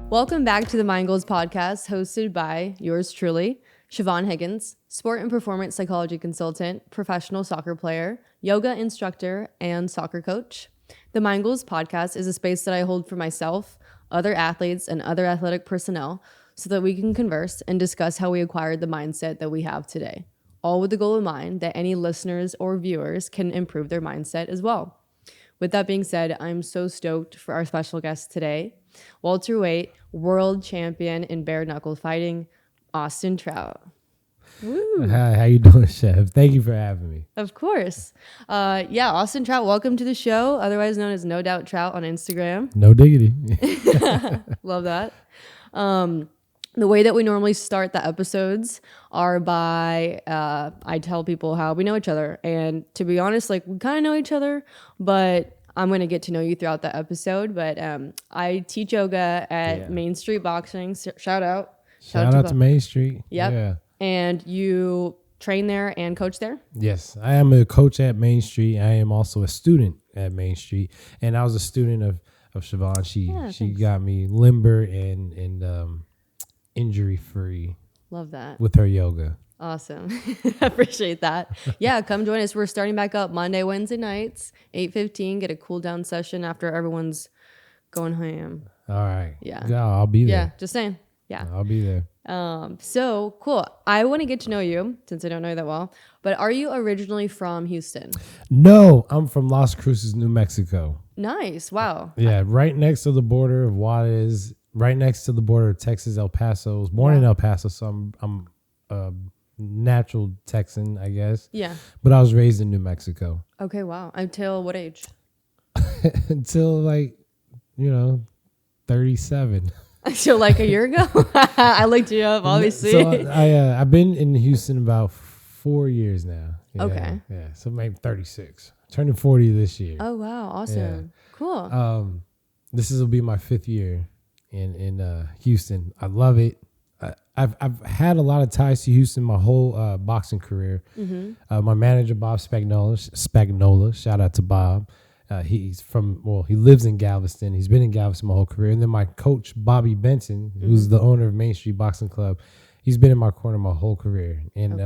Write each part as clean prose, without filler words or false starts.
Welcome back to the MindGoals podcast, hosted by yours truly, Siobhan Higgins, sport and performance psychology consultant, professional soccer player, yoga instructor, and soccer coach. The MindGoals podcast is a space that I hold for myself, other athletes, and other athletic personnel so that we can converse and discuss how we acquired the mindset that we have today, all with the goal in mind that any listeners or viewers can improve their mindset as well. With that being said, I'm so stoked for our special guest today, welterweight world champion in bare-knuckle fighting, Austin Trout. Woo. Hi, how you doing, Chef? Thank you for having me. Of course. Austin Trout, welcome to the show, otherwise known as No Doubt Trout on Instagram. No diggity. Love that. The way that we normally start the episodes are by I tell people how we know each other. And to be honest, like, we kind of know each other, but I'm going to get to know you throughout the episode. But I teach yoga at Main Street Boxing. Shout out. Shout out to Main Street. Yep. Yeah. And you train there and coach there? Yes. I am a coach at Main Street. I am also a student at Main Street. And I was a student of Siobhan. She got me limber and injury free. Love that. With her yoga. Awesome. I appreciate that. Yeah, come join us. We're starting back up Monday, Wednesday nights, 8:15. Get a cool down session after everyone's going ham. All right. Yeah. I'll be there. Yeah, just saying. Yeah. I'll be there. So cool. I want to get to know you since I don't know you that well. But are you originally from Houston? No, I'm from Las Cruces, New Mexico. Nice. Wow. Yeah, right next to the border of Juarez. Right next to the border of Texas, El Paso. I was born in El Paso, so I'm a natural Texan, I guess. Yeah. But I was raised in New Mexico. Okay, wow. Until what age? Until 37. So like a year ago? I looked you up, obviously. So I've been in Houston about 4 years now. Yeah, okay. Yeah, so maybe 36. Turning 40 this year. Oh, wow. Awesome. Yeah. Cool. This will be my 5th year in Houston. I love it. I've had a lot of ties to Houston my whole boxing career. Mm-hmm. My manager, Bob Spagnola, shout out to Bob. He lives in Galveston. He's been in Galveston my whole career. And then my coach, Bobby Benson, who's the owner of Main Street Boxing Club, he's been in my corner my whole career. And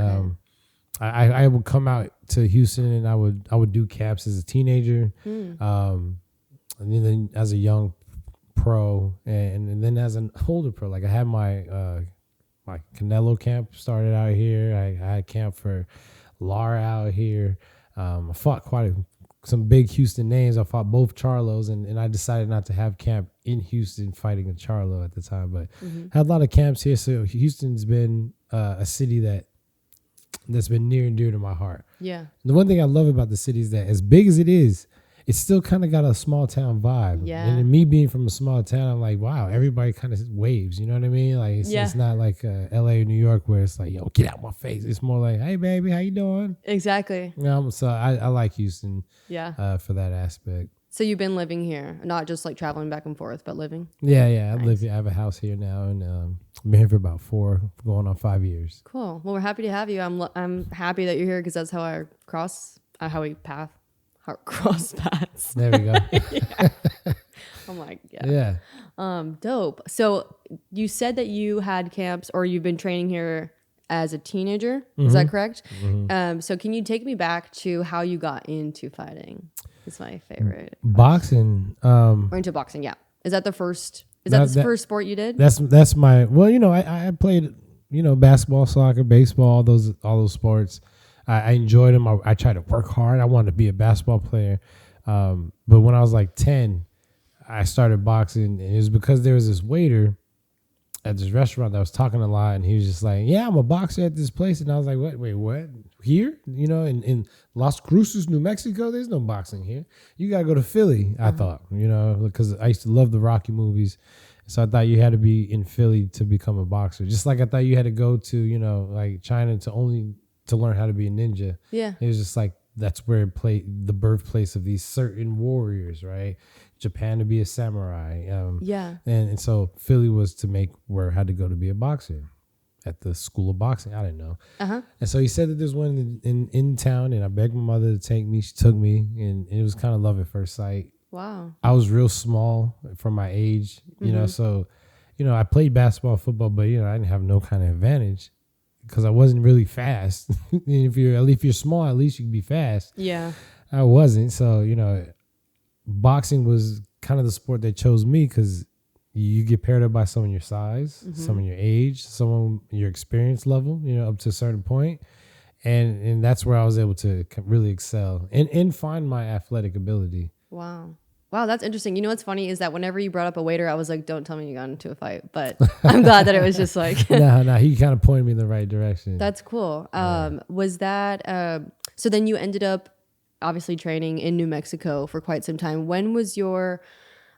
I would come out to Houston and I would do camps as a teenager, and then as a young pro, and then as an older pro. Like I had my my Canelo camp started out here. I had camp for Lara out here. I fought some big Houston names. I fought both Charlos, and I decided not to have camp in Houston fighting a Charlo at the time, but had a lot of camps here. So Houston's been a city that's been near and dear to my heart. Yeah. The one thing I love about the city is that as big as it is, it's still kind of got a small town vibe. Yeah. And me being from a small town, I'm like, wow, everybody kind of waves. You know what I mean? Like it's not like LA or New York where it's like, yo, get out my face. It's more like, hey, baby, how you doing? Exactly. So I like Houston. Yeah. For that aspect. So you've been living here, not just like traveling back and forth, but living? Yeah. Nice. I have a house here now, and I've been here for about 4, going on 5 years. Cool. Well, we're happy to have you. I'm happy that you're here because that's how we cross paths. There we go. Yeah. Oh my God. Yeah. Dope. So you said that you had camps or you've been training here as a teenager. Is that correct? Mm-hmm. So can you take me back to how you got into fighting? It's my favorite. Boxing. Or into boxing, yeah. Is that the first? The first sport you did? That's my. Well, I played basketball, soccer, baseball, all those sports. I enjoyed them. I tried to work hard. I wanted to be a basketball player. But when I was like 10, I started boxing, and it was because there was this waiter at this restaurant that was talking a lot, and he was just like, yeah, I'm a boxer at this place. And I was like, wait, what? Here? In Las Cruces, New Mexico, there's no boxing here. You got to go to Philly, I thought, because I used to love the Rocky movies. So I thought you had to be in Philly to become a boxer. Just like I thought you had to go to, like China to learn how to be a ninja. Yeah. It was just like, that's where the birthplace of these certain warriors, right? Japan to be a samurai. And so Philly was to make where I had to go to be a boxer at the school of boxing. I didn't know. And so he said that there's one in town, and I begged my mother to take me. She took me, and it was kind of love at first sight. Wow. I was real small for my age, so I played basketball, football, but I didn't have no kind of advantage because I wasn't really fast. If you're small, at least you can be fast. Yeah. I wasn't. So, boxing was kind of the sport that chose me because you get paired up by someone your size, someone your age, someone your experience level, up to a certain point. And that's where I was able to really excel and find my athletic ability. Wow. Wow, that's interesting. You know what's funny is that whenever you brought up a waiter, I was like, don't tell me you got into a fight. But I'm glad that it was just like... No, he kind of pointed me in the right direction. That's cool. Was that... so then you ended up obviously training in New Mexico for quite some time. When was your...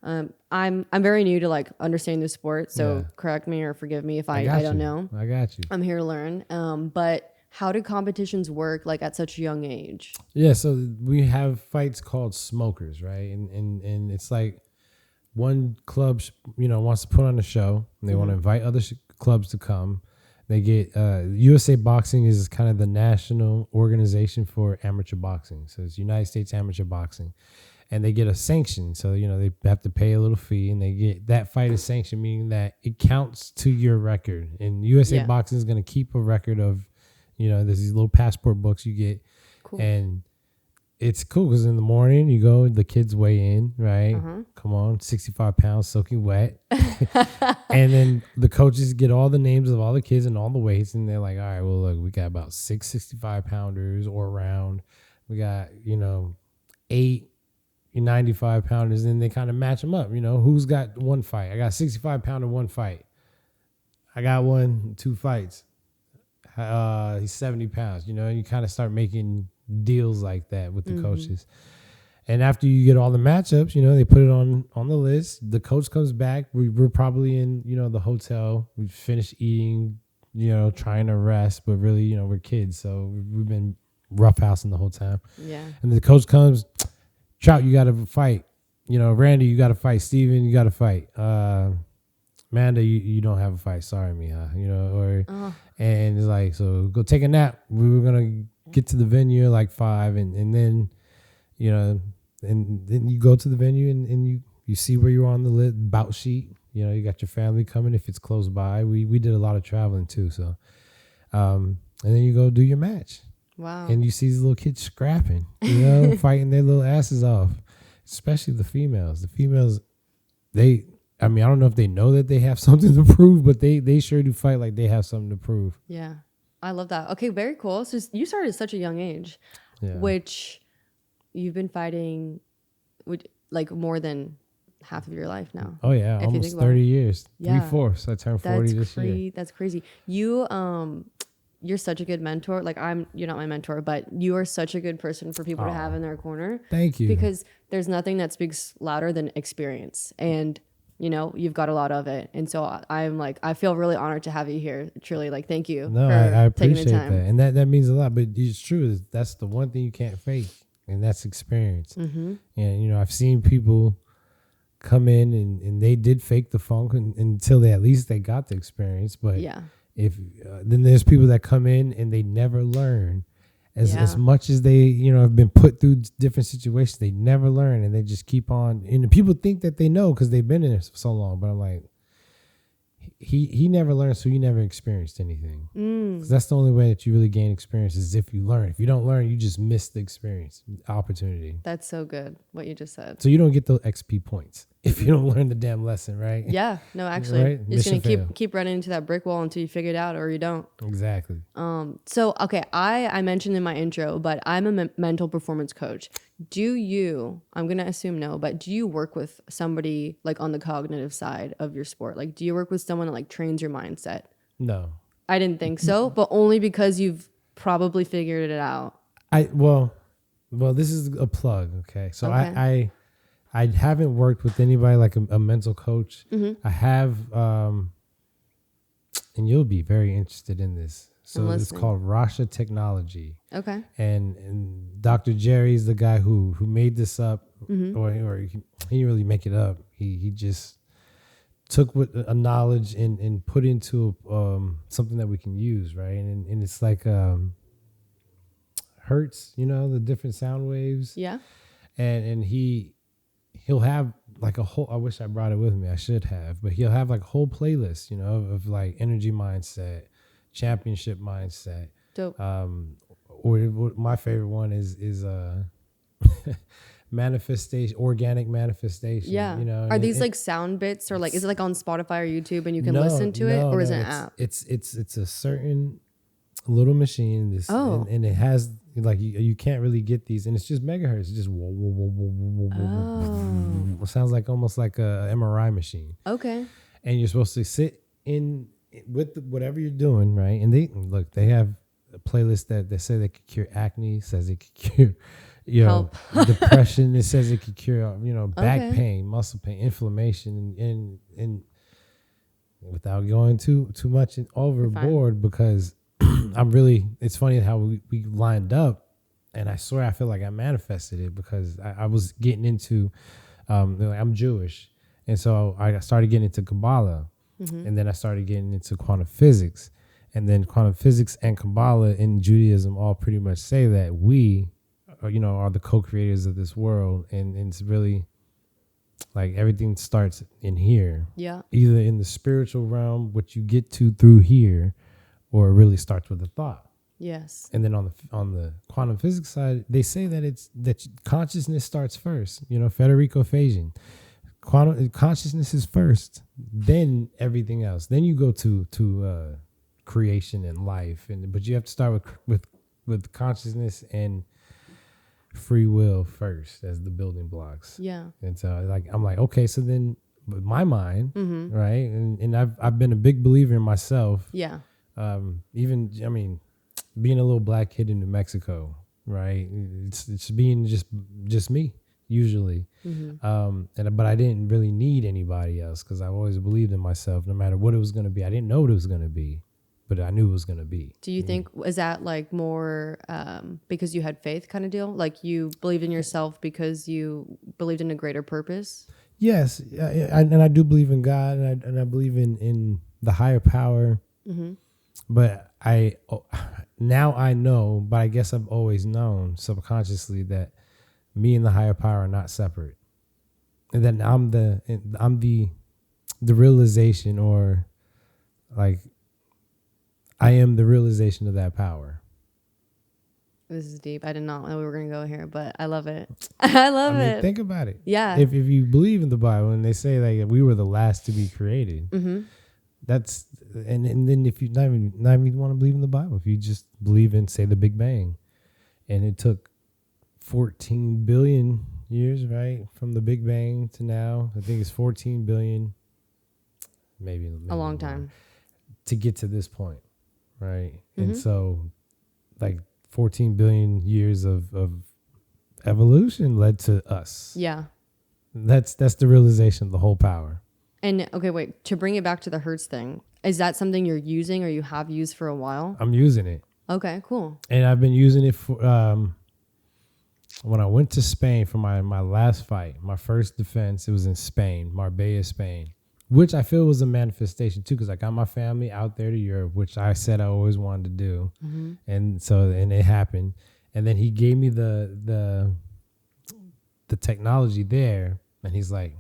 I'm very new to like understanding the sport, so correct me or forgive me if I don't know. I got you. I'm here to learn. But how do competitions work like at such a young age? Yeah, so we have fights called smokers, right? And it's like one club, wants to put on a show. And they want to invite other clubs to come. They get USA Boxing is kind of the national organization for amateur boxing. So it's United States Amateur Boxing. And they get a sanction. So, they have to pay a little fee and they get that fight is sanctioned, meaning that it counts to your record. And USA Boxing is going to keep a record of, there's these little passport books you get. Cool. And it's cool because in the morning you go, the kids weigh in, right? Come on, 65 pounds, soaking wet. And then the coaches get all the names of all the kids and all the weights. And they're like, all right, well, look, we got about 6 65-pounders or around. We got, 8 95-pounders. And they kind of match them up. Who's got one fight? I got 65-pounder, one fight. I got 2 fights. He's 70 pounds, and you kind of start making deals like that with the coaches. And after you get all the matchups, they put it on the list. The coach comes back. We're probably in, the hotel. We finished eating, trying to rest, but really, we're kids. So we've been roughhousing the whole time. Yeah. And the coach comes, Trout, you got to fight. Randy, you got to fight. Steven, you got to fight. Amanda, you don't have a fight. Sorry, Miha. And it's like, so go take a nap. We were going to get to the venue at like 5 and then, and then you go to the venue and you see where you're on the bout sheet. You got your family coming if it's close by. We did a lot of traveling too. So, and then you go do your match. Wow. And you see these little kids scrapping, fighting their little asses off, especially the females. The females, I don't know if they know that they have something to prove, but they sure do fight like they have something to prove. Yeah. I love that. Okay, very cool. So you started at such a young age, which you've been fighting like more than half of your life now. Oh, yeah. Almost 30 years. Yeah. 3/4. I turned 40 this year. That's crazy. You're such a good mentor. Like you're not my mentor, but you are such a good person for people to have in their corner. Thank you. Because there's nothing that speaks louder than experience. And you've got a lot of it. And so I'm like, I feel really honored to have you here. Truly, like, thank you. No, I appreciate that. And that means a lot. But it's true. That's the one thing you can't fake. And that's experience. And, I've seen people come in and they did fake the funk until at least they got the experience. But if then there's people that come in and they never learn. As much as they, have been put through different situations, they never learn and they just keep on. And people think that they know because they've been in it for so long. But I'm like, he never learned, so he never experienced anything. Because that's the only way that you really gain experience is if you learn. If you don't learn, you just miss the experience, opportunity. That's so good, what you just said. So you don't get the XP points if you don't learn the damn lesson, right? Yeah, no, actually. Right? You're just going to keep running into that brick wall until you figure it out or you don't. Exactly. So, okay, I mentioned in my intro, but I'm a mental performance coach. I'm going to assume no, but do you work with somebody like on the cognitive side of your sport? Like, do you work with someone that like trains your mindset? No. I didn't think so, but only because you've probably figured it out. Well, this is a plug, okay? So okay. I haven't worked with anybody like a mental coach. I have, and you'll be very interested in this. So it's called Rasha Technology. Okay. And Dr. Jerry's the guy who made this up, or he didn't really make it up. He just took a knowledge and put into something that we can use, right? And it's like hertz, the different sound waves. Yeah. And he he'll have like a whole, I wish I brought it with me. I should have, but he'll have like a whole playlist, you know, of like energy mindset, championship mindset. Dope. Or my favorite one is manifestation, organic manifestation. Yeah. You know, Are these like sound bits, or like, is it like on Spotify or YouTube and you can no, listen to it, or is it an it's, app? It's a certain little machine. This, Oh. and it has like you can't really get these, and it's just megahertz. It's just whoa, whoa, whoa, whoa, whoa, whoa, whoa. It sounds like almost like a MRI machine. Okay. And you're supposed to sit in with whatever you're doing, right? And they have a playlist that say they could cure acne, says it could cure, you know, depression. It says it could cure, you know, back pain, muscle pain, inflammation, and without going too much overboard, because it's funny how we lined up, and I swear I feel like I manifested it, because I was getting into, I'm Jewish, and so I started getting into Kabbalah, and then I started getting into quantum physics, and then quantum physics and Kabbalah in Judaism all pretty much say that we, you know, are the co-creators of this world, and it's really like everything starts in here. Yeah. Either in the spiritual realm, which you get to through here, or it really starts with a thought. Yes. And then on the quantum physics side, they say that consciousness starts first. You know, Federico Fajian. Consciousness is first, then everything else. Then you go to creation and life, but you have to start with consciousness and free will first as the building blocks. Yeah. And so I'm like, okay, so then with my mind, right? And I've been a big believer in myself. Yeah. Even, I mean, being a little black kid in New Mexico, right? It's being just me usually. But I didn't really need anybody else, because I've always believed in myself, no matter what it was going to be. I didn't know what it was going to be, but I knew it was going to be. Do you think, is that like more because you had faith kind of deal? Like you believed in yourself because you believed in a greater purpose? Yes. And I do believe in God, and I believe in the higher power. But now I know, but I guess I've always known subconsciously that me and the higher power are not separate, and then I'm the realization, or like I am the realization of that power. This is deep. I did not know we were going to go here, but I love it. I love it. Think about it. Yeah. If you believe in the Bible, and they say like we were the last to be created, that's and then if you not even want to believe in the Bible, if you just believe in, say, the Big Bang, and it took 14 billion years, right, from the Big Bang to now, I think it's 14 billion, maybe a long time, to get to this point, right? And so like 14 billion years of evolution led to us. Yeah. That's the realization of the whole power. And okay, wait, to bring it back to the Hertz thing, is that something you're using or you have used for a while? I'm using it. Okay, cool. And I've been using it for when I went to Spain for my last fight, my first defense. It was in Spain, Marbella, Spain, which I feel was a manifestation too, because I got my family out there to Europe, which I said I always wanted to do. And so it happened. And then he gave me the technology there, and he's like,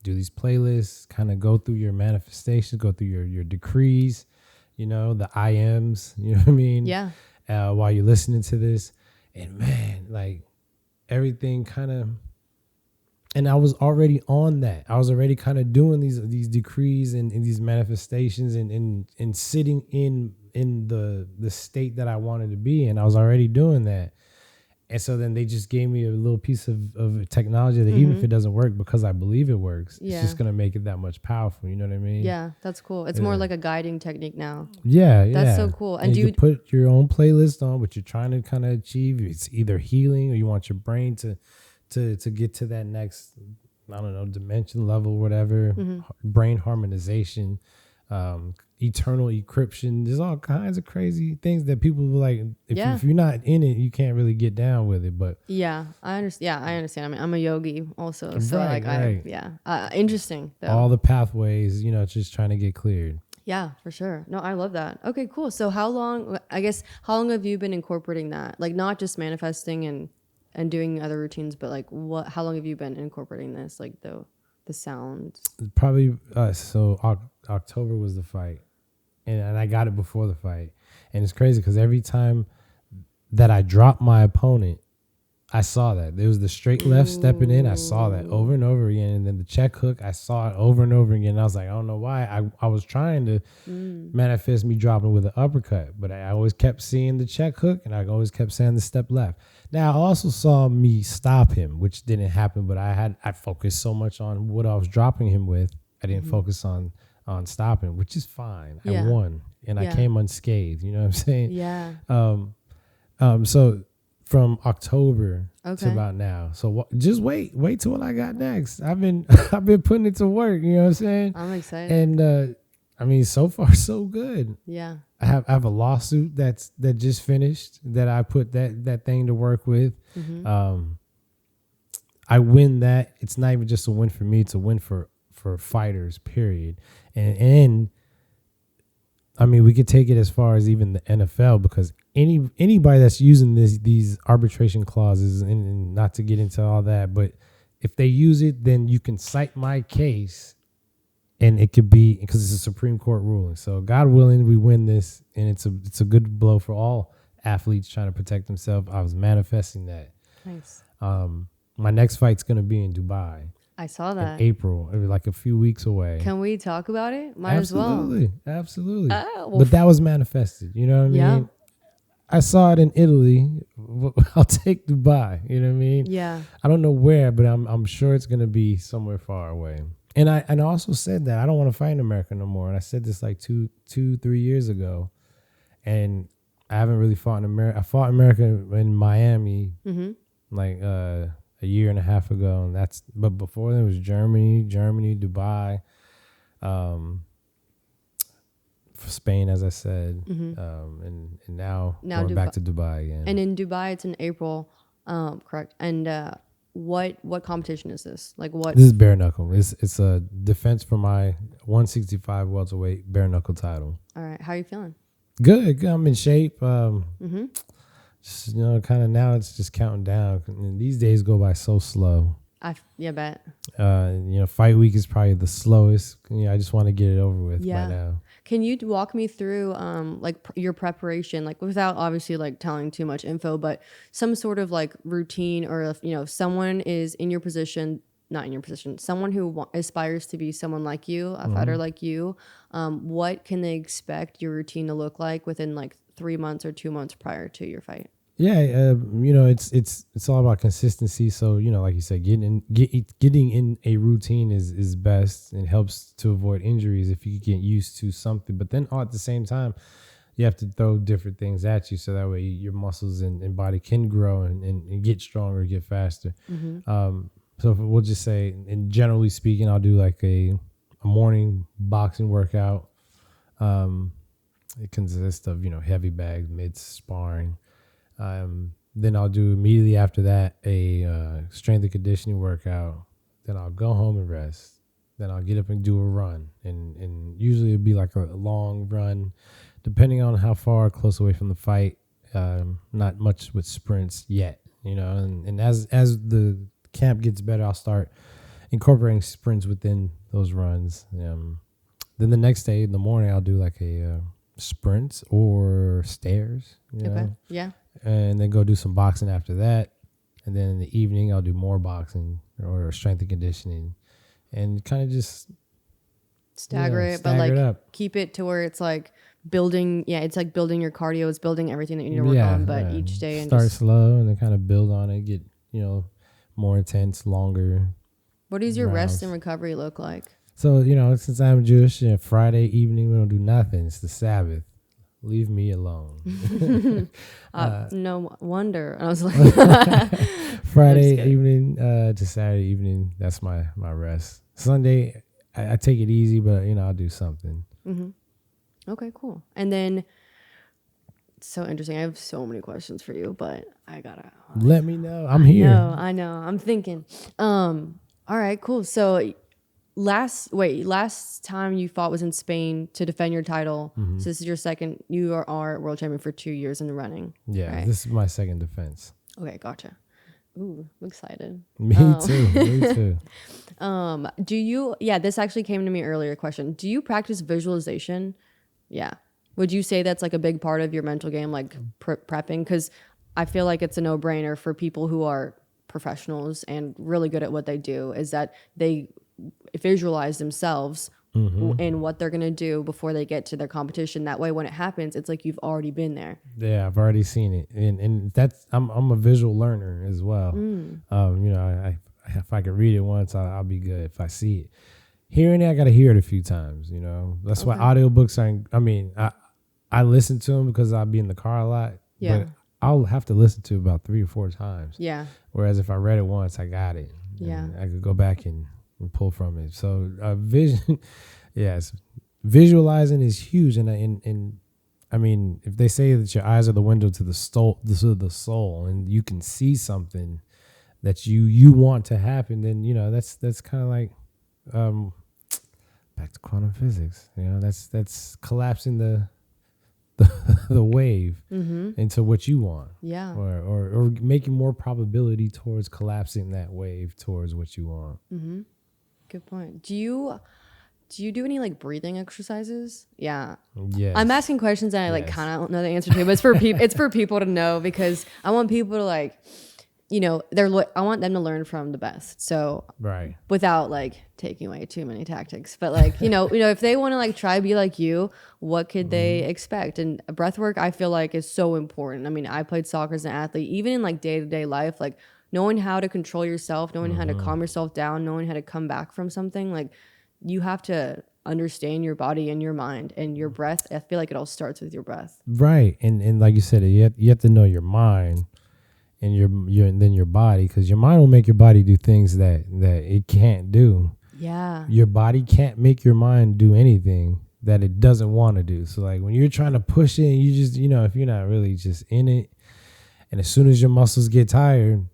do these playlists, kind of go through your manifestations, go through your decrees, you know, the IMs, you know what I mean? Yeah. While you're listening to this. And man, like everything kind of, and I was already on that. I was already kind of doing these decrees and these manifestations and sitting in the state that I wanted to be in. I was already doing that. And so then they just gave me a little piece of technology that even if it doesn't work, because I believe it works, it's just going to make it that much powerful. You know what I mean? Yeah, that's cool. It's more like a guiding technique now. Yeah. That's so cool. And you put your own playlist on what you're trying to kind of achieve. It's either healing, or you want your brain to get to that next, I don't know, dimension, level, whatever, brain harmonization, eternal encryption. There's all kinds of crazy things that people like. If you're not in it, you can't really get down with it. But yeah, I understand. Yeah, I understand. I mean, I'm a yogi also, so interesting. Though. All the pathways, you know, just trying to get cleared. Yeah, for sure. No, I love that. Okay, cool. So how long have you been incorporating that? Like not just manifesting and and doing other routines, but like how long have you been incorporating this? Like the sounds? Probably, October was the fight. And I got it before the fight. And it's crazy because every time that I dropped my opponent, I saw that. There was the straight left stepping in. I saw that over and over again. And then the check hook, I saw it over and over again. And I was like, I don't know why. I was trying to manifest me dropping with an uppercut, but I always kept seeing the check hook, and I always kept saying the step left. Now, I also saw me stop him, which didn't happen, but I focused so much on what I was dropping him with. I didn't focus on stopping, which is fine. I won, and I came unscathed. You know what I'm saying? Yeah. So from October to about now. So just wait till what I got next. I've been putting it to work. You know what I'm saying? I'm excited. And I mean, so far so good. Yeah. I have a lawsuit that just finished that I put that thing to work with. I win that. It's not even just a win for me. It's a win for fighters, period. And I mean, we could take it as far as even the NFL, because anybody that's using these arbitration clauses, and not to get into all that, but if they use it, then you can cite my case, and it could be because it's a Supreme Court ruling. So God willing, we win this, and it's a good blow for all athletes trying to protect themselves. I was manifesting that. Nice. My next fight's gonna be in Dubai. I saw that. In April, like a few weeks away. Can we talk about it? Might as well. Absolutely. Well, but that was manifested. You know what I mean? Yeah. I saw it in Italy. I'll take Dubai. You know what I mean? Yeah. I don't know where, but I'm sure it's gonna be somewhere far away. And I also said that I don't want to fight in America no more. And I said this like 3 years ago, and I haven't really fought in America. I fought in America in Miami, like a year and a half ago, and but before that was Germany, Dubai, Spain, as I said, and now going back to Dubai again. And in Dubai, it's in April, correct? And what competition is this? Like what? This is bare-knuckle. It's a defense for my 165 welterweight bare-knuckle title. All right, how are you feeling? Good. I'm in shape. Just, kind of now it's just counting down. And these days go by so slow. I bet. Fight week is probably the slowest. I just want to get it over with by now. Can you walk me through your preparation, like without obviously like telling too much info, but some sort of like routine, or if someone is in your position, not in your position, someone who aspires to be someone like you, a fighter like you, what can they expect your routine to look like within like 3 months or 2 months prior to your fight? Yeah, it's all about consistency. So like you said, getting in a routine is best, and helps to avoid injuries if you get used to something. But then at the same time, you have to throw different things at you, so that way your muscles and body can grow and get stronger, get faster. So we'll just say, and generally speaking, I'll do like a morning boxing workout. It consists of heavy bags, mids, sparring. Then I'll do immediately after that a strength and conditioning workout. Then I'll go home and rest. Then I'll get up and do a run, and usually it'll be like a long run, depending on how far close away from the fight. Not much with sprints yet, and as the camp gets better, I'll start incorporating sprints within those runs. Then the next day in the morning, I'll do like a sprints or stairs. Okay. Yeah. And then go do some boxing after that. And then in the evening, I'll do more boxing or strength and conditioning, and kind of just stagger it, but like keep it to where it's like building. Yeah, it's like building your cardio. It's building everything that you need to work on, but each day and start slow and then kind of build on it. Get more intense, longer. What does your rest and recovery look like? So since I'm Jewish, Friday evening we don't do nothing. It's the Sabbath. Leave me alone. No wonder. I was like, Friday evening to Saturday evening, that's my rest. Sunday, I take it easy, but I'll do something. Okay, cool. And then, so interesting. I have so many questions for you, but I gotta let me know. I'm here. I know. I'm thinking. All right, cool. So last time you fought was in Spain to defend your title. So this is your second. You are world champion for 2 years in the running. Yeah, right? This is my second defense. Okay, gotcha. Ooh, I'm excited. Me too. Me too. This actually came to me earlier question. Do you practice visualization? Yeah. Would you say that's like a big part of your mental game, like prepping? Because I feel like it's a no-brainer for people who are professionals and really good at what they do, is that they visualize themselves and what they're going to do before they get to their competition. That way, when it happens, it's like you've already been there. Yeah, I've already seen it. And that's, I'm a visual learner as well. You know, I if I can read it once, I'll be good. If I see it. Hearing it, I got to hear it a few times, you know. That's why audiobooks I listen to them because I'll be in the car a lot. Yeah. But I'll have to listen to it about 3 or 4 times. Yeah. Whereas if I read it once, I got it. Yeah. I could go back and pull from it. So vision, yes, visualizing is huge. And I mean, if they say that your eyes are the window to the soul, and you can see something that you want to happen, then you know that's kind of like back to quantum physics. You know, that's collapsing the wave into what you want. Yeah. Or making more probability towards collapsing that wave towards what you want. Mm-hmm. Good point. Do you do any like breathing exercises? Yeah. Yes. I'm asking questions and I like kind of don't know the answer to, but it's for people. It's for people to know because I want people to like, you know, I want them to learn from the best. So right. Without like taking away too many tactics, but like you know, if they want to like try to be like you, what could they expect? And breath work, I feel like is so important. I mean, I played soccer as an athlete, even in like day-to-day life, like knowing how to control yourself, knowing how to calm yourself down, knowing how to come back from something. Like you have to understand your body and your mind and your breath. I feel like it all starts with your breath. Right, and like you said, you have to know your mind. And then your body, because your mind will make your body do things that it can't do. Yeah. Your body can't make your mind do anything that it doesn't want to do. So like when you're trying to push it, you just, you know, if you're not really just in it, and as soon as your muscles get tired,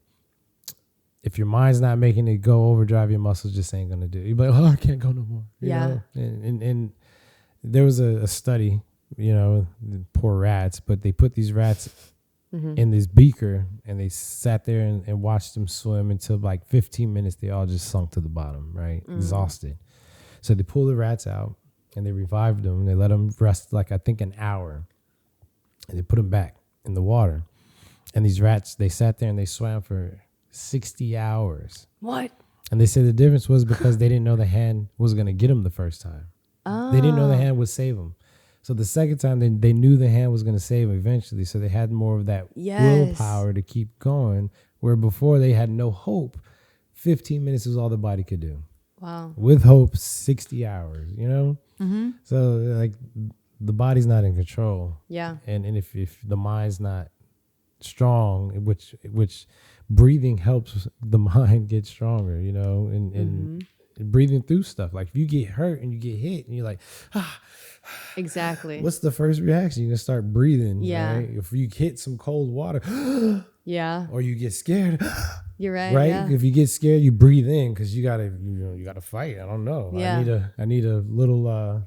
if your mind's not making it go overdrive, your muscles just ain't gonna do it. You're like, oh, I can't go no more. You know? And there was a study, you know, poor rats, but they put these rats in this beaker, and they sat there and watched them swim until like 15 minutes. They all just sunk to the bottom, right? Exhausted. So they pulled the rats out and they revived them. And they let them rest like I think an hour, and they put them back in the water. And these rats, they sat there and they swam for 60 hours. What? And they said the difference was because they didn't know the hand was going to get them the first time. They didn't know the hand would save them. So the second time, they knew the hand was going to save them eventually. So they had more of that willpower to keep going, where before they had no hope. 15 minutes was all the body could do. Wow. With hope, 60 hours, you know? So like the body's not in control. Yeah. And if the mind's not strong, which breathing helps the mind get stronger, you know, and breathing through stuff. Like if you get hurt and you get hit and you're like, exactly. What's the first reaction? You're gonna start breathing. Yeah. Right? If you hit some cold water, yeah. Or you get scared, you're right. Right. Yeah. If you get scared, you breathe in because you gotta fight. I don't know. Yeah. I need a little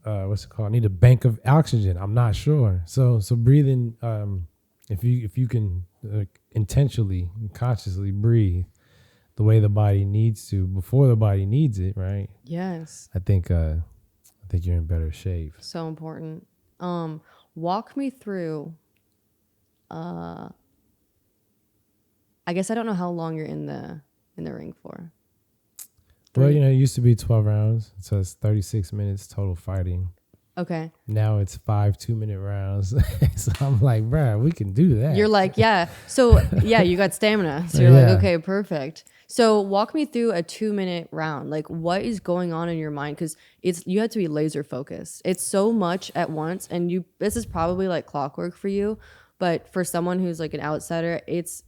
what's it called? I need a bank of oxygen. I'm not sure. So breathing. If you can intentionally, consciously breathe the way the body needs to before the body needs it, right? Yes. I think you're in better shape. So important. Walk me through. I guess I don't know how long you're in the ring for. Well, you know, it used to be 12 rounds, so it's 36 minutes total fighting. Okay. Now it's 5 2-minute rounds. So I'm like, bro, we can do that. You're like, yeah. So yeah, you got stamina. So you're like, okay, perfect. So walk me through a 2-minute round. Like what is going on in your mind? Because you have to be laser focused. It's so much at once. And this is probably like clockwork for you. But for someone who's like an outsider, it's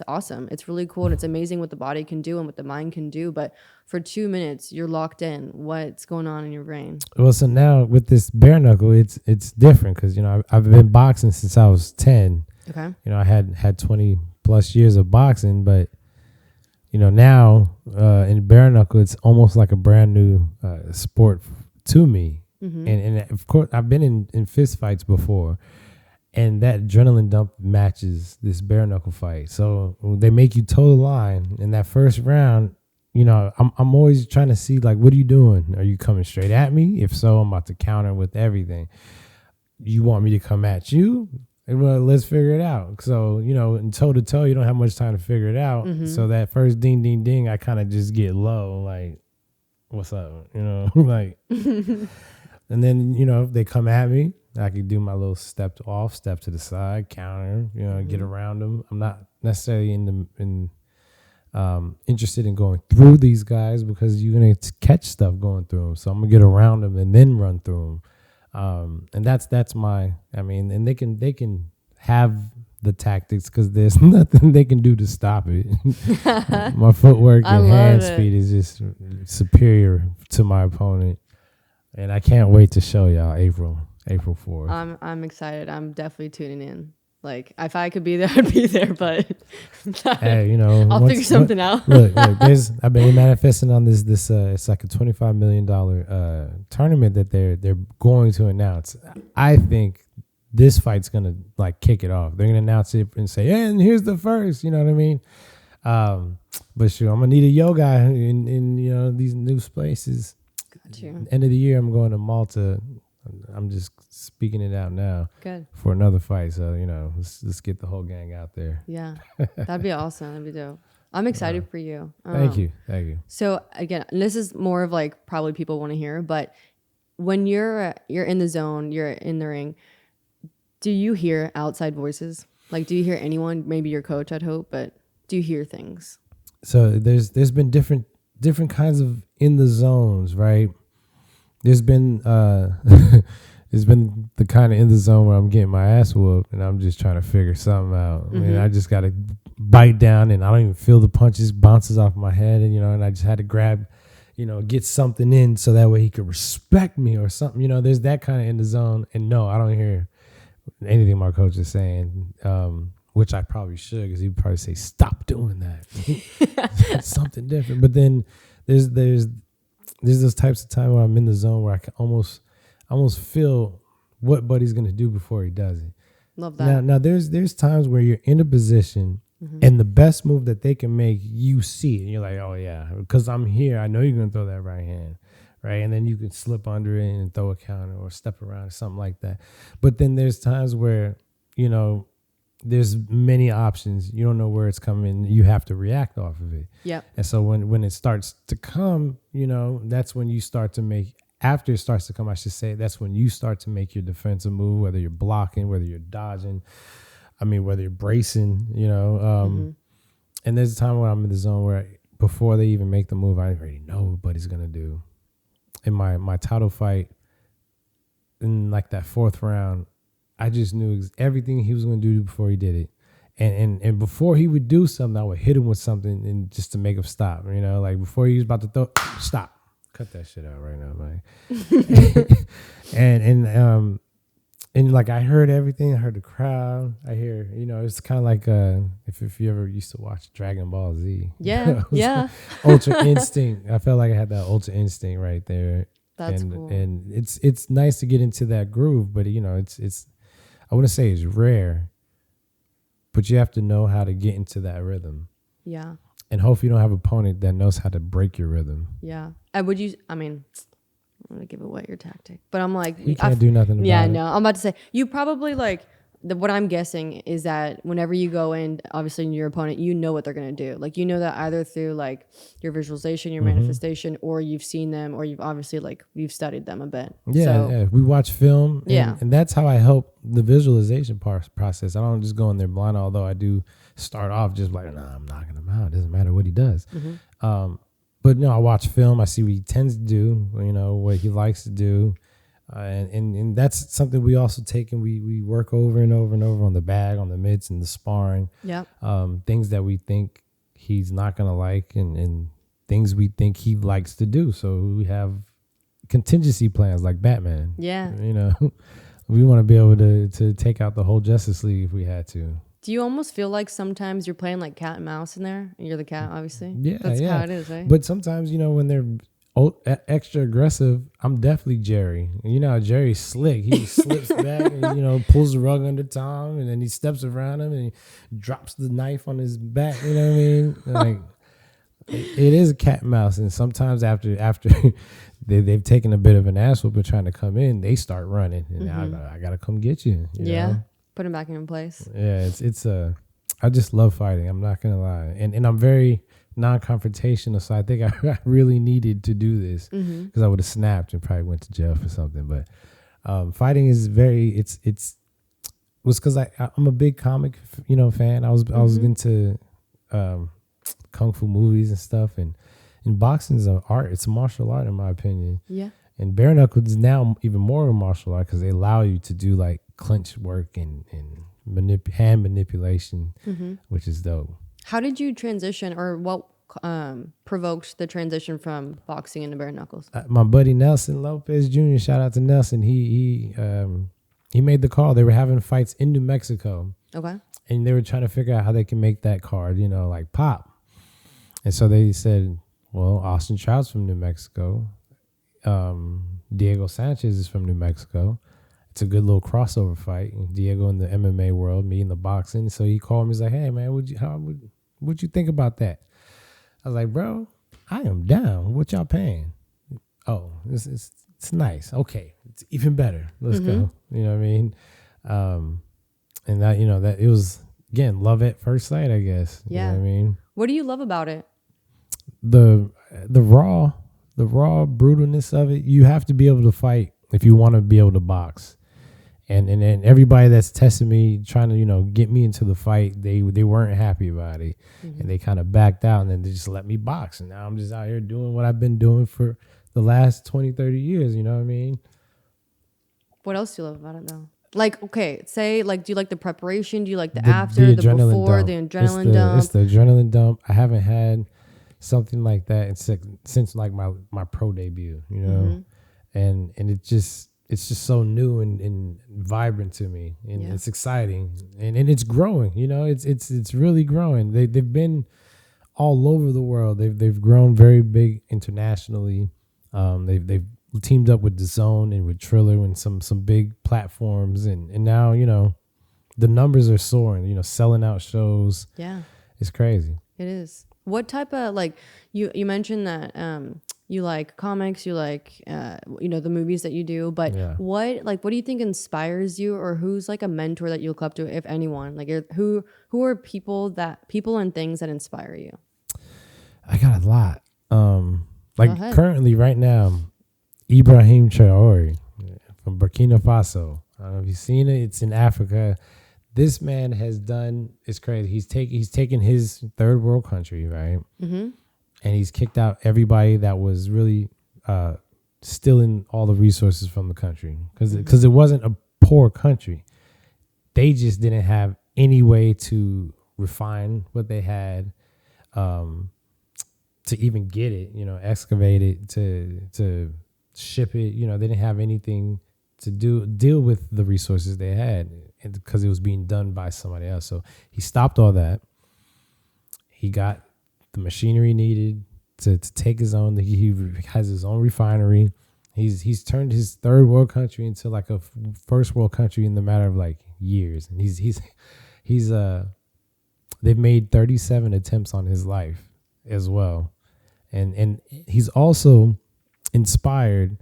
awesome. It's really cool. And it's amazing what the body can do and what the mind can do. But for 2 minutes, you're locked in. What's going on in your brain? Well, so now with this bare-knuckle, it's different because, you know, I've been boxing since I was 10. Okay. You know, I had 20 plus years of boxing, but you know, now in bare-knuckle, it's almost like a brand new sport to me. And of course, I've been in fist fights before, And that adrenaline dump matches this bare knuckle fight. So they make you toe the line in that first round. You know, I'm always trying to see, like, what are you doing? Are you coming straight at me? If so, I'm about to counter with everything. You want me to come at you? Well, let's figure it out. So, you know, in toe to toe, you don't have much time to figure it out. So that first ding, ding, ding, I kind of just get low, like, what's up? You know, like, and then, you know, if they come at me, I can do my little step to the side, counter, you know, get around them. I'm not necessarily interested in going through these guys because you're going to catch stuff going through them. So I'm going to get around them and then run through them. And that's my, I mean, and they can have the tactics because there's nothing they can do to stop it. My footwork and hand speed is just superior to my opponent. And I can't wait to show y'all April 4th. I'm excited. I'm definitely tuning in. Like, if I could be there, I'd be there. But hey, you know, I'll figure something out. look, I've been manifesting on this. It's like a $25 million tournament that they're going to announce. I think this fight's gonna like kick it off. They're gonna announce it and say, "Yeah, and here's the first." You know what I mean? But sure, I'm gonna need a yoga in you know these new places. Got you. End of the year, I'm going to Malta. I'm just speaking it out now. Good. For another fight. So, you know, let's get the whole gang out there. Yeah. That'd be awesome. That'd be dope. I'm excited for you. Thank you. So again, this is more of like probably people want to hear, but when you're in the zone, you're in the ring, do you hear outside voices? Like, do you hear anyone? Maybe your coach, I'd hope, but do you hear things? So there's been different kinds of in the zones, right? There's been there's been the kind of in the zone where I'm getting my ass whooped and I'm just trying to figure something out. I mean, I just got to bite down and I don't even feel the punches bounces off my head, and you know, and I just had to grab, you know, get something in so that way he could respect me or something. You know, there's that kind of in the zone. And no, I don't hear anything my coach is saying, which I probably should, because he'd probably say, "Stop doing that." It's something different. But then there's those types of time where I'm in the zone where I can almost feel what Buddy's gonna do before he does it. Love that. Now there's times where you're in a position and the best move that they can make, you see it, and you're like, oh yeah, because I'm here, I know you're gonna throw that right hand, right? And then you can slip under it and throw a counter or step around or something like that. But then there's times where, you know, there's many options. You don't know where it's coming. You have to react off of it. Yep. And so when it starts to come, you know, that's when you start to make, after it starts to come, I should say, that's when you start to make your defensive move, whether you're blocking, whether you're dodging, I mean, whether you're bracing, you know. And there's a time when I'm in the zone where before they even make the move, I already know what Buddy's going to do. In my title fight, in like that fourth round, I just knew everything he was going to do before he did it. And before he would do something, I would hit him with something and just to make him stop. You know, like before he was about to throw, stop. Cut that shit out right now, man. and like I heard everything. I heard the crowd. I hear, you know, it's kind of like if you ever used to watch Dragon Ball Z. Yeah, yeah. Ultra Instinct. I felt like I had that Ultra Instinct right there. That's cool. And it's nice to get into that groove, but you know, it's I wouldn't say it's rare, but you have to know how to get into that rhythm. Yeah. And hopefully you don't have an opponent that knows how to break your rhythm. Yeah. I'm going to give away your tactic, but I'm like, you can't do nothing about it. Yeah, no, I'm about to say, you probably like, what I'm guessing is that whenever you go in, obviously your opponent, you know what they're going to do. Like, you know that either through like your visualization, your manifestation, or you've seen them, or you've obviously like, you've studied them a bit. Yeah, so, yeah. We watch film. Yeah. And that's how I help the visualization process. I don't just go in there blind, although I do start off just like, nah, I'm knocking him out. It doesn't matter what he does. But no, I watch film. I see what he tends to do, you know, what he likes to do. And that's something we also take and we work over and over and over on the bag, on the mitts, and the sparring. Yeah. Things that we think he's not going to like and things we think he likes to do. So we have contingency plans like Batman. Yeah. You know, we want to be able to take out the whole Justice League if we had to. Do you almost feel like sometimes you're playing like cat and mouse in there, and you're the cat, obviously? Yeah, That's how it is, right? But sometimes, you know, when they're extra aggressive, I'm definitely Jerry. And you know how Jerry's slick. He slips back and, you know, pulls the rug under Tom, and then he steps around him and he drops the knife on his back. You know what I mean? Like, it is a cat and mouse. And sometimes after they've taken a bit of an ass whooping trying to come in, they start running. And I got to come get you. You know? Put him back in place. Yeah, I just love fighting. I'm not going to lie. And I'm very non-confrontational, so I think I really needed to do this because I would have snapped and probably went to jail for something. But fighting is was because I'm a big comic fan. I was into kung fu movies and stuff, and boxing is an art. It's a martial art in my opinion. Yeah. And bare-knuckle is now even more of a martial art because they allow you to do like clinch work and hand manipulation, which is dope. How did you transition, or what provoked the transition from boxing into bare knuckles? My buddy Nelson Lopez Jr., shout out to Nelson. He made the call. They were having fights in New Mexico. Okay. And they were trying to figure out how they can make that card, like pop. And so they said, well, Austin Trout's from New Mexico. Diego Sanchez is from New Mexico. It's a good little crossover fight. Diego in the MMA world, me in the boxing. So he called me. He's like, hey, man, what'd you think about that? I was like, bro, I am down. What y'all paying? Oh, it's nice. Okay, it's even better. Let's go. You know what I mean? And that, that it was, again, love at first sight, I guess. Yeah. You know what I mean? What do you love about it? The raw brutalness of it. You have to be able to fight if you want to be able to box. And then everybody that's testing me, trying to, get me into the fight, they weren't happy about it. And they kind of backed out, and then they just let me box. And now I'm just out here doing what I've been doing for the last 20, 30 years. You know what I mean? What else do you love about it, though? Like, okay, say, like, do you like the preparation? Do you like the after, the before, dump. the adrenaline dump? It's the adrenaline dump. I haven't had something like that since like my pro debut, and it's just so new and vibrant to me, and it's exciting, and it's growing. It's really growing. They've been all over the world. They've grown very big internationally. They've teamed up with DAZN and with Triller and some big platforms, and now the numbers are soaring. Selling out shows. Yeah, it's crazy. It is. What type of, like, you mentioned that you like comics, you like the movies that you do, but what do you think inspires you, or who's like a mentor that you look up to, if anyone? Like, who are people and things that inspire you? I got a lot. Currently right now, Ibrahim Traore from Burkina Faso. I don't know if you've seen it. It's in Africa. This man has done, it's crazy. He's taken his third world country, right? And he's kicked out everybody that was really stealing all the resources from the country. Because it wasn't a poor country. They just didn't have any way to refine what they had, to even get it, excavate it, to ship it. They didn't have anything to deal with the resources they had, because it was being done by somebody else. So he stopped all that. He got the machinery needed to take his own. He has his own refinery. He's turned his third world country into like a first world country in the matter of like years. And they've made 37 attempts on his life as well. And he's also inspired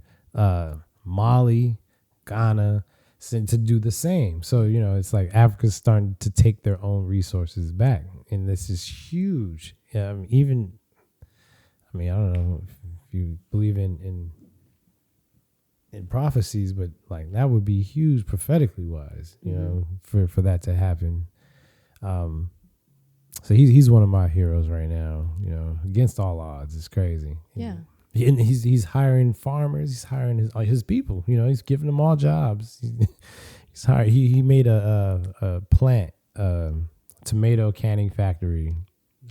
Mali, Ghana, to do the same. So, it's like Africa's starting to take their own resources back. And this is huge. I don't know if you believe in prophecies, but like that would be huge prophetically wise, for that to happen. So he's one of my heroes right now, against all odds. It's crazy. Yeah. And he's hiring farmers. He's hiring his people. He's giving them all jobs. He's hired. He made a plant, tomato canning factory,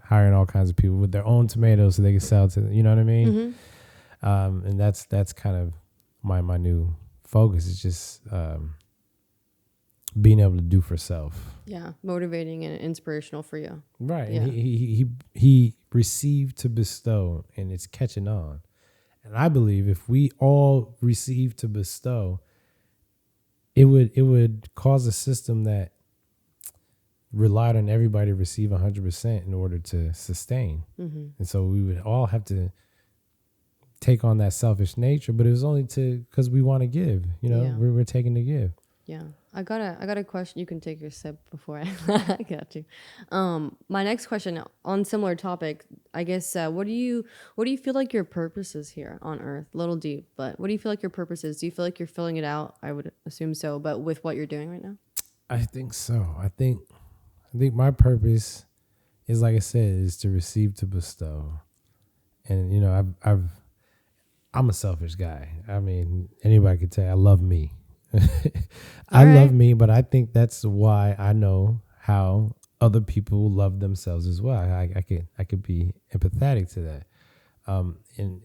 hiring all kinds of people with their own tomatoes so they can sell to. You know what I mean? And that's kind of my new focus. Is just being able to do for self. Yeah, motivating and inspirational for you. Right. Yeah. And he received to bestow, and it's catching on. And I believe if we all receive to bestow, it would cause a system that relied on everybody to receive 100% in order to sustain. And so we would all have to take on that selfish nature, but it was only because we want to give, we're taking to give. Yeah. I got a question. You can take your sip before I got you. My next question on similar topic, I guess, what do you feel like your purpose is here on Earth? A little deep, but what do you feel like your purpose is? Do you feel like you're filling it out? I would assume so, but with what you're doing right now? I think so. I think my purpose is, like I said, is to receive to bestow. And, I'm a selfish guy. I mean, anybody could tell I love me. Love me, but I think that's why I know how other people love themselves as well. I could be empathetic to that. And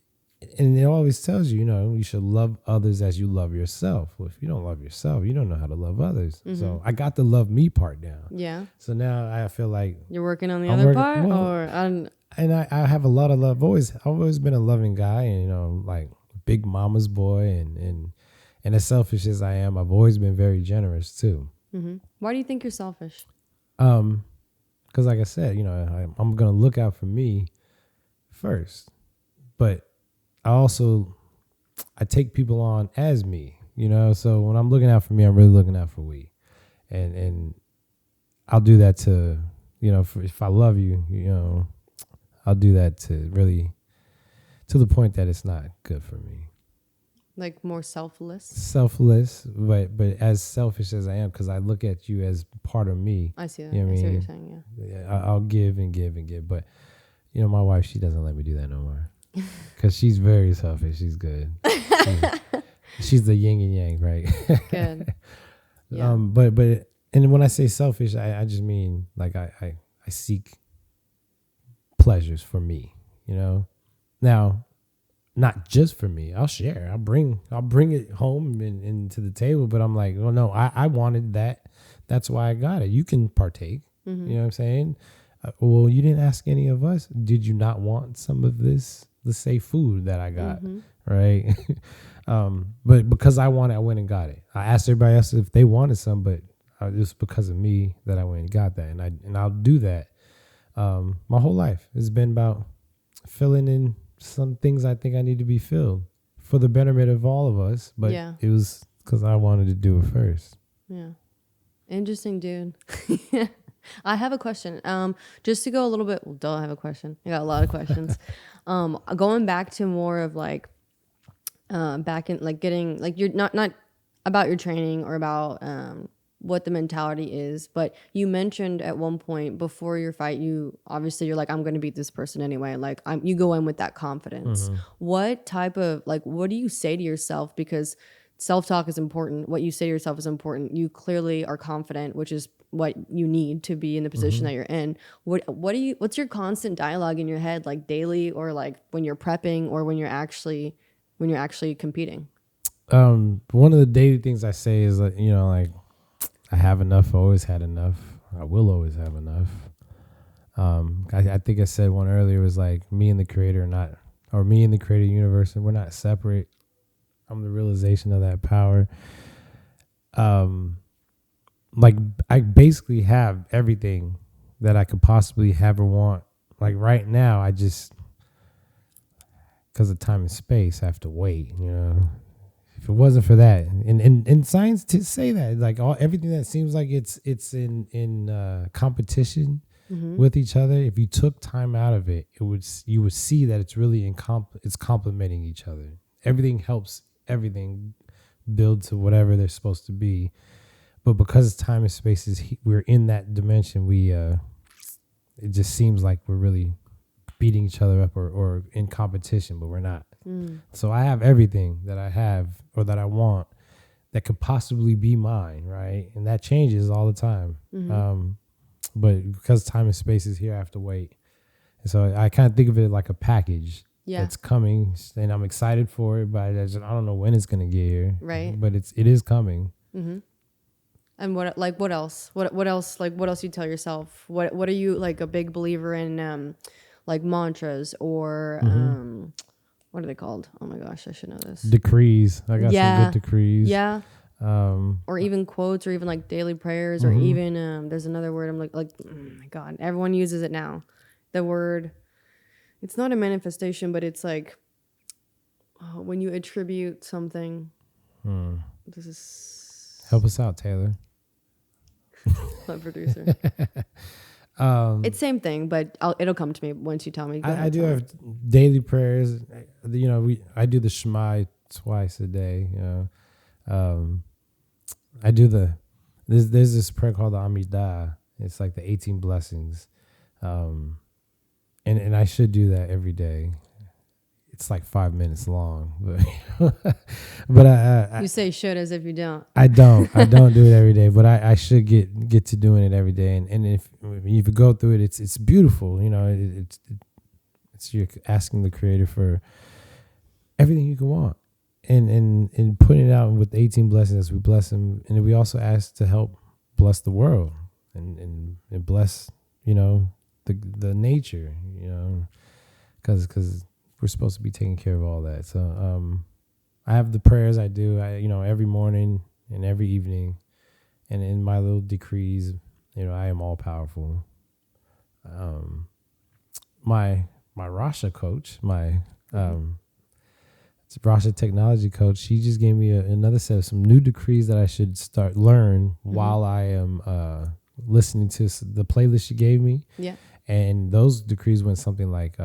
it always tells you, you should love others as you love yourself. Well, if you don't love yourself, you don't know how to love others. So I got the love me part down. Yeah. So now I feel like you're working on the other part, and I have a lot of love. I've always been a loving guy, and like big mama's boy, and as selfish as I am, I've always been very generous too. Why do you think you're selfish? Because like I said, I'm gonna look out for me first, but I take people on as me, so when I'm looking out for me, I'm really looking out for we, and I'll do that to, if I love you, I'll do that to really, to the point that it's not good for me. Like more selfless, but as selfish as I am, because I look at you as part of me. I see that. I see what you're saying. Yeah, I'll give and give and give, but my wife, she doesn't let me do that no more, because she's very selfish. She's good. She's the yin and yang, right? Good. Yeah. But and when I say selfish, I just mean like I seek pleasures for me, Now, not just for me. I'll share. I'll bring it home and to the table. But I'm like, well, no, I wanted that. That's why I got it. You can partake. You know what I'm saying? Well, you didn't ask any of us. Did you not want some of this, let's say, food that I got, right? But because I wanted, I went and got it. I asked everybody else if they wanted some, but it was because of me that I went and got that. And I'll do that. My whole life has been about filling in some things I think I need to be filled for the betterment of all of us. But it was because I wanted to do it first. Yeah. Interesting, dude. I have a question. Just to go a little bit, I have a question. I got a lot of questions. Going back to more of like, back in like getting, like you're not about your training or about, what the mentality is, but you mentioned at one point before your fight, you're like, I'm going to beat this person anyway. Like you go in with that confidence. What type of, like, what do you say to yourself? Because self-talk is important. What you say to yourself is important. You clearly are confident, which is what you need to be in the position that you're in. What's your constant dialogue in your head, like daily, or like when you're prepping, or when you're actually competing? One of the daily things I say is that, like, I have enough. I always had enough. I will always have enough. I think I said one earlier, was like me and the creator me and the creator universe, and we're not separate. I'm the realization of that power. Like I basically have everything that I could possibly have or want. Like right now, I just, because of time and space, I have to wait, If it wasn't for that, and science to say that, like everything that seems like it's in competition with each other, if you took time out of it, you would see that it's really it's complementing each other. Everything helps everything build to whatever they're supposed to be. But because time and space we're in that dimension, it just seems like we're really beating each other up or in competition, but we're not. So I have everything that I have or that I want that could possibly be mine, right? And that changes all the time. But because time and space is here, I have to wait. And so I kind of think of it like a package that's coming, and I'm excited for it, but I don't know when it's going to get here. Right. But it is coming. And what else? What else? Like, what else you tell yourself? What are you, like, a big believer in, like mantras or what are they called? Oh my gosh, I should know this. Decrees. I got some good decrees. Yeah. Or even quotes, or even like daily prayers, or even there's another word. I'm like, oh my God, everyone uses it now. The word, it's not a manifestation, but it's like when you attribute something. This is help us out, Taylor. My producer. It's same thing, but it'll come to me once you tell me. I do have daily prayers. You know, I do the Shema twice a day. You know, I do there's this prayer called the Amidah. It's like the 18 blessings, and I should do that every day. It's like 5 minutes long, but I you say should as if you don't. I don't do it every day, but I should get to doing it every day. And if you go through it, it's beautiful. You know, it's you're asking the Creator for everything you can want, and putting it out with 18 blessings. We bless Him, and we also ask to help bless the world and bless, you know, the nature, you know, because we're supposed to be taking care of all that. So I have the prayers I do, you know, every morning and every evening, and in my little decrees, you know, I am all powerful. My Rasha coach, my Rasha technology coach, she just gave me another set of some new decrees that I should learn while I am listening to the playlist she gave me. Yeah, and those decrees went something like.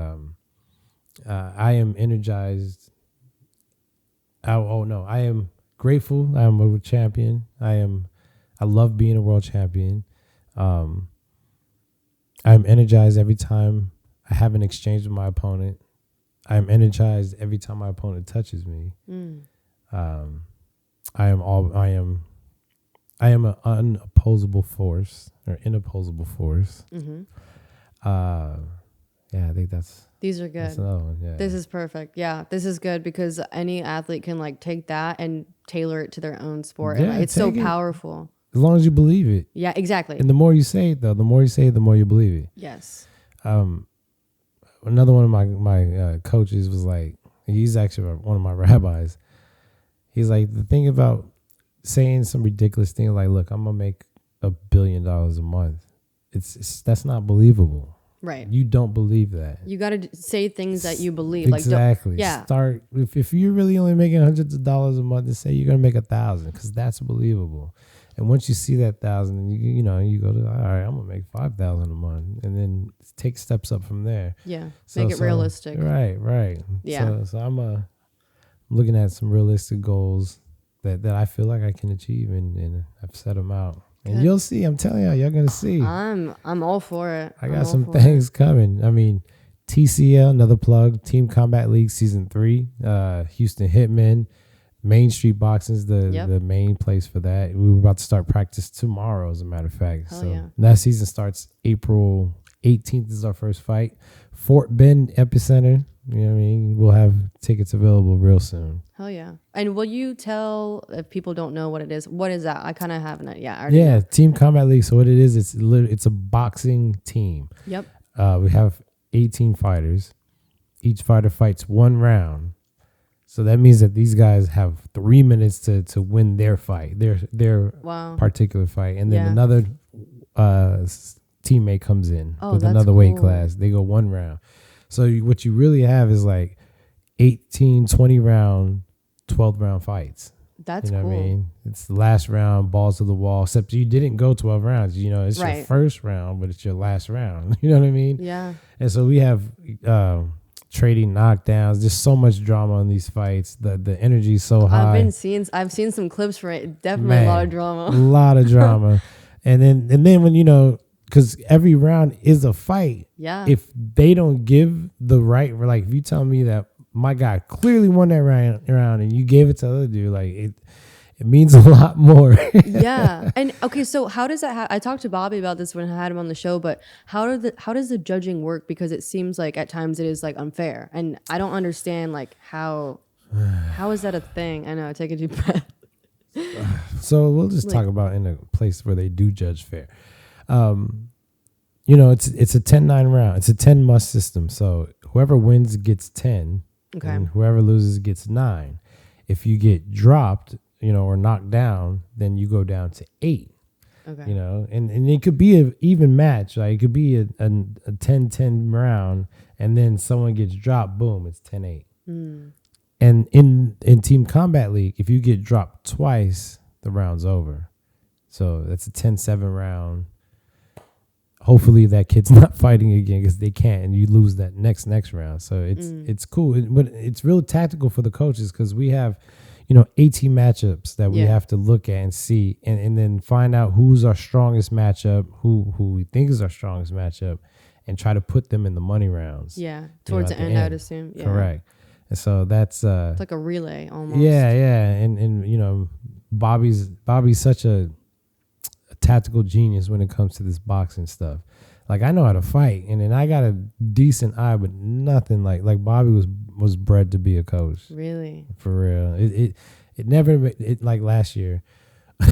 I am energized. I am grateful. I am a world champion. I love being a world champion. I'm energized every time I have an exchange with my opponent. I'm energized every time my opponent touches me. I am an unopposable force or inopposable force. Yeah, I think these are good. That's another one, yeah. This is perfect. Yeah, this is good because any athlete can like take that and tailor it to their own sport. Yeah, and it's so powerful. As long as you believe it. Yeah, exactly. And the more you say it, though, the more you believe it. Yes. Another one of my coaches was like, he's actually one of my rabbis. He's like, the thing about saying some ridiculous thing like, look, I'm gonna make $1 billion a month. That's not believable. Right. You don't believe that. You got to say things that you believe. Exactly. Like, yeah. Start if you're really only making hundreds of dollars a month, to say you're gonna make 1,000 because that's believable. And once you see that 1,000, you know, you go to, all right, I'm gonna make 5,000 a month, and then take steps up from there. Yeah. Make it realistic. Right. Yeah. So I'm looking at some realistic goals that I feel like I can achieve, and I've set them out. And you'll see. I'm telling y'all going to see. I'm all for it. I got some things coming. I mean, TCL, another plug, Team Combat League Season 3, Houston Hitmen, Main Street Boxing is the main place for that. We were about to start practice tomorrow, as a matter of fact. That season starts April 18th is our first fight. Fort Bend Epicenter. You know what I mean? We'll have tickets available real soon. Hell yeah. And will you tell, if people don't know what it is, what is that? I kind of haven't. Yeah, Team Combat League. So what it is, it's a boxing team. Yep. We have 18 fighters. Each fighter fights one round. So that means that these guys have 3 minutes to win their fight, their particular fight. And then another teammate comes in with another weight class. They go one round. So what you really have is like 18, 20 round, 12 round fights. That's cool. What I mean? It's the last round, balls to the wall, except you didn't go 12 rounds. You know, it's your first round, but it's your last round. You know what I mean? Yeah. And so we have trading knockdowns. There's so much drama in these fights. The energy is so high. I've seen some clips for it. Definitely a lot of drama. A lot of drama. And then when, you know, because every round is a fight. Yeah. If they don't give the right, like if you tell me that my guy clearly won that round and you gave it to the other dude, like it means a lot more. Yeah. And okay, so how does that I talked to Bobby about this when I had him on the show, but how does the judging work? Because it seems like at times it is like unfair. And I don't understand like how is that a thing? I know, take a deep breath. So we'll just talk about in a place where they do judge fair. You know, it's a 10-9 round. It's a 10 must system. So whoever wins gets 10, Okay. And whoever loses gets 9. If you get dropped, or knocked down, then you go down to 8. Okay. And it could be an even match. Like it could be a 10-10 round, and then someone gets dropped, boom, it's 10-8. And in Team Combat League, if you get dropped twice, the round's over. So that's a 10-7 round. Hopefully that kid's not fighting again, because they can't, and you lose that next round. So it's cool, but it's really tactical for the coaches, because we have 18 matchups that we have to look at and see, and then find out who's our strongest matchup, who we think is our strongest matchup, and try to put them in the money rounds. Yeah, towards the end, I'd assume. Yeah. Correct. And so that's it's like a relay almost. Yeah, and Bobby's such a tactical genius when it comes to this boxing stuff. Like, I know how to fight, and then I got a decent eye, but nothing like Bobby was bred to be a coach. Really? For real. It never, like last year,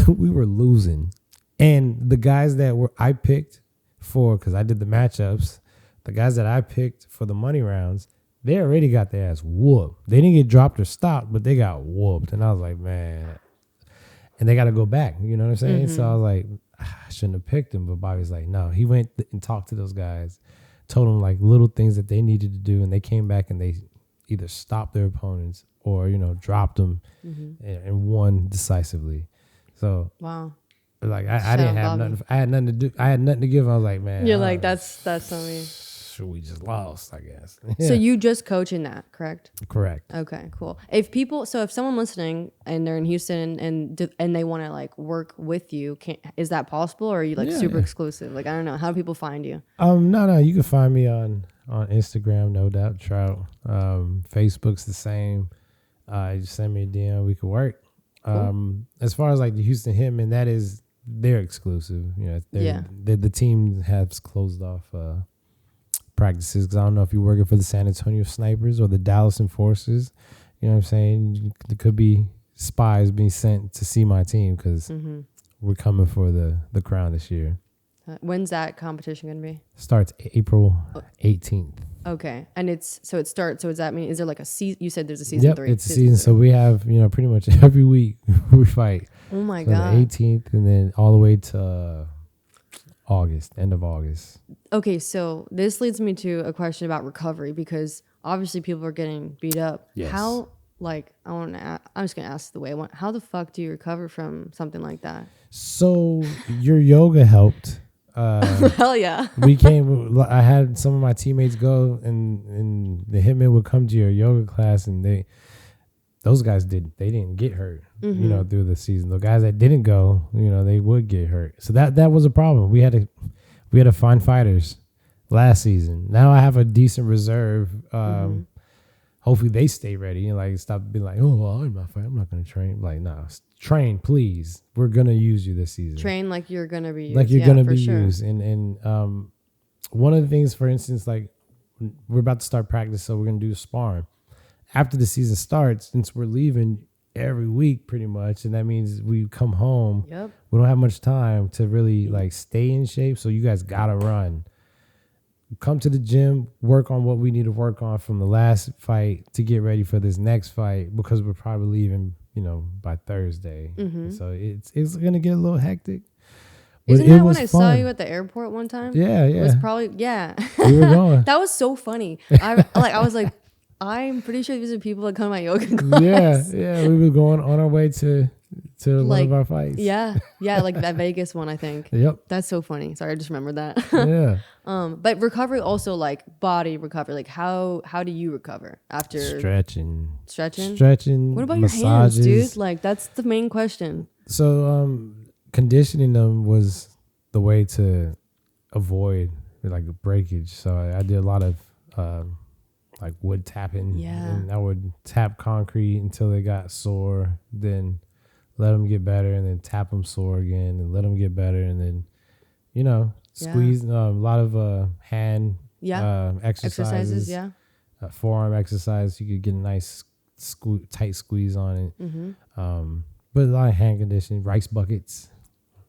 we were losing. And the guys that I picked for, because I did the matchups, the guys that I picked for the money rounds, they already got their ass whooped. They didn't get dropped or stopped, but they got whooped. And I was like, man. And they got to go back. You know what I'm saying? So I was like, I shouldn't have picked him. But Bobby's like, no. He went and talked to those guys, told them like little things that they needed to do. And they came back and they either stopped their opponents or, dropped them and won decisively. So, wow. Like, I didn't have nothing. I had nothing to do. I had nothing to give. I was like, man. You're like, that's something. We just lost, I guess. So you just coach in that, correct? Correct. Okay, cool. If someone listening and they're in Houston and they want to like work with you, is that possible, or are you like super exclusive? Like, I don't know. How do people find you? No. You can find me on Instagram, no doubt. Trout. Facebook's the same. Just send me a DM. We could work. Cool. As far as like the Houston Hitmen, they're exclusive. The team has closed off practices, because I don't know if you're working for the San Antonio Snipers or the Dallas Enforcers. You know what I'm saying? There could be spies being sent to see my team, because we're coming for the crown this year. When's that competition going to be? Starts April 18th. Okay. And does that mean, is there like a season? You said there's a season 3. It's a season. So we have, pretty much every week we fight. Oh my God. The 18th and then all the way to end of August. Okay, so this leads me to a question about recovery, because obviously people are getting beat up. Yes. How, like, I'm just going to ask the way I want. How the fuck do you recover from something like that? So your yoga helped. Hell yeah. I had some of my teammates go, and the hitmen would come to your yoga class, and those guys didn't get hurt, through the season. The guys that didn't go, they would get hurt. So that was a problem. We had to find fighters last season. Now I have a decent reserve. Hopefully they stay ready and like stop being like, oh, well, I'm not going to train. Like, nah, train, please. We're going to use you this season. Train like you're going to be used. Like you're going to be used. And one of the things, for instance, like we're about to start practice, so we're going to do sparring. After the season starts, since we're leaving every week pretty much, and that means we come home, we don't have much time to really like stay in shape. So you guys got to run. Come to the gym, work on what we need to work on from the last fight to get ready for this next fight, because we're probably leaving, by Thursday. So it's going to get a little hectic. Isn't that when I saw you at the airport one time? Yeah. It was probably, We were going. That was so funny. I was like, I'm pretty sure these are people that come to my yoga class. Yeah. We were going on our way to one of our fights. Yeah, like that Vegas one, I think. Yep. That's so funny. Sorry, I just remembered that. Yeah. But recovery also, like body recovery. Like how do you recover after stretching? What about massages. Your hands, dude? Like that's the main question. So conditioning them was the way to avoid like a breakage. So I did a lot of like wood tapping. Yeah. And I would tap concrete until they got sore, then let them get better, and then tap them sore again, and let them get better, and then, squeeze a lot of hand exercises. Forearm exercise. You could get a nice tight squeeze on it. But a lot of hand conditioning, rice buckets.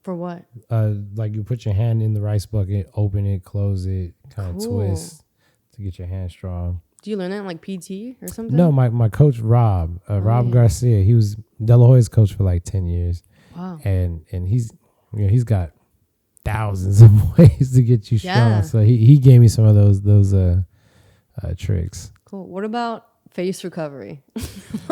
For what? Like you put your hand in the rice bucket, open it, close it, kind of twist to get your hand strong. Do you learn that in like PT or something? No, my coach Rob Garcia. He was De La Hoya's coach for like 10 years. Wow. And he's he's got thousands of ways to get you strong. So he gave me some of those tricks. Cool. What about face recovery?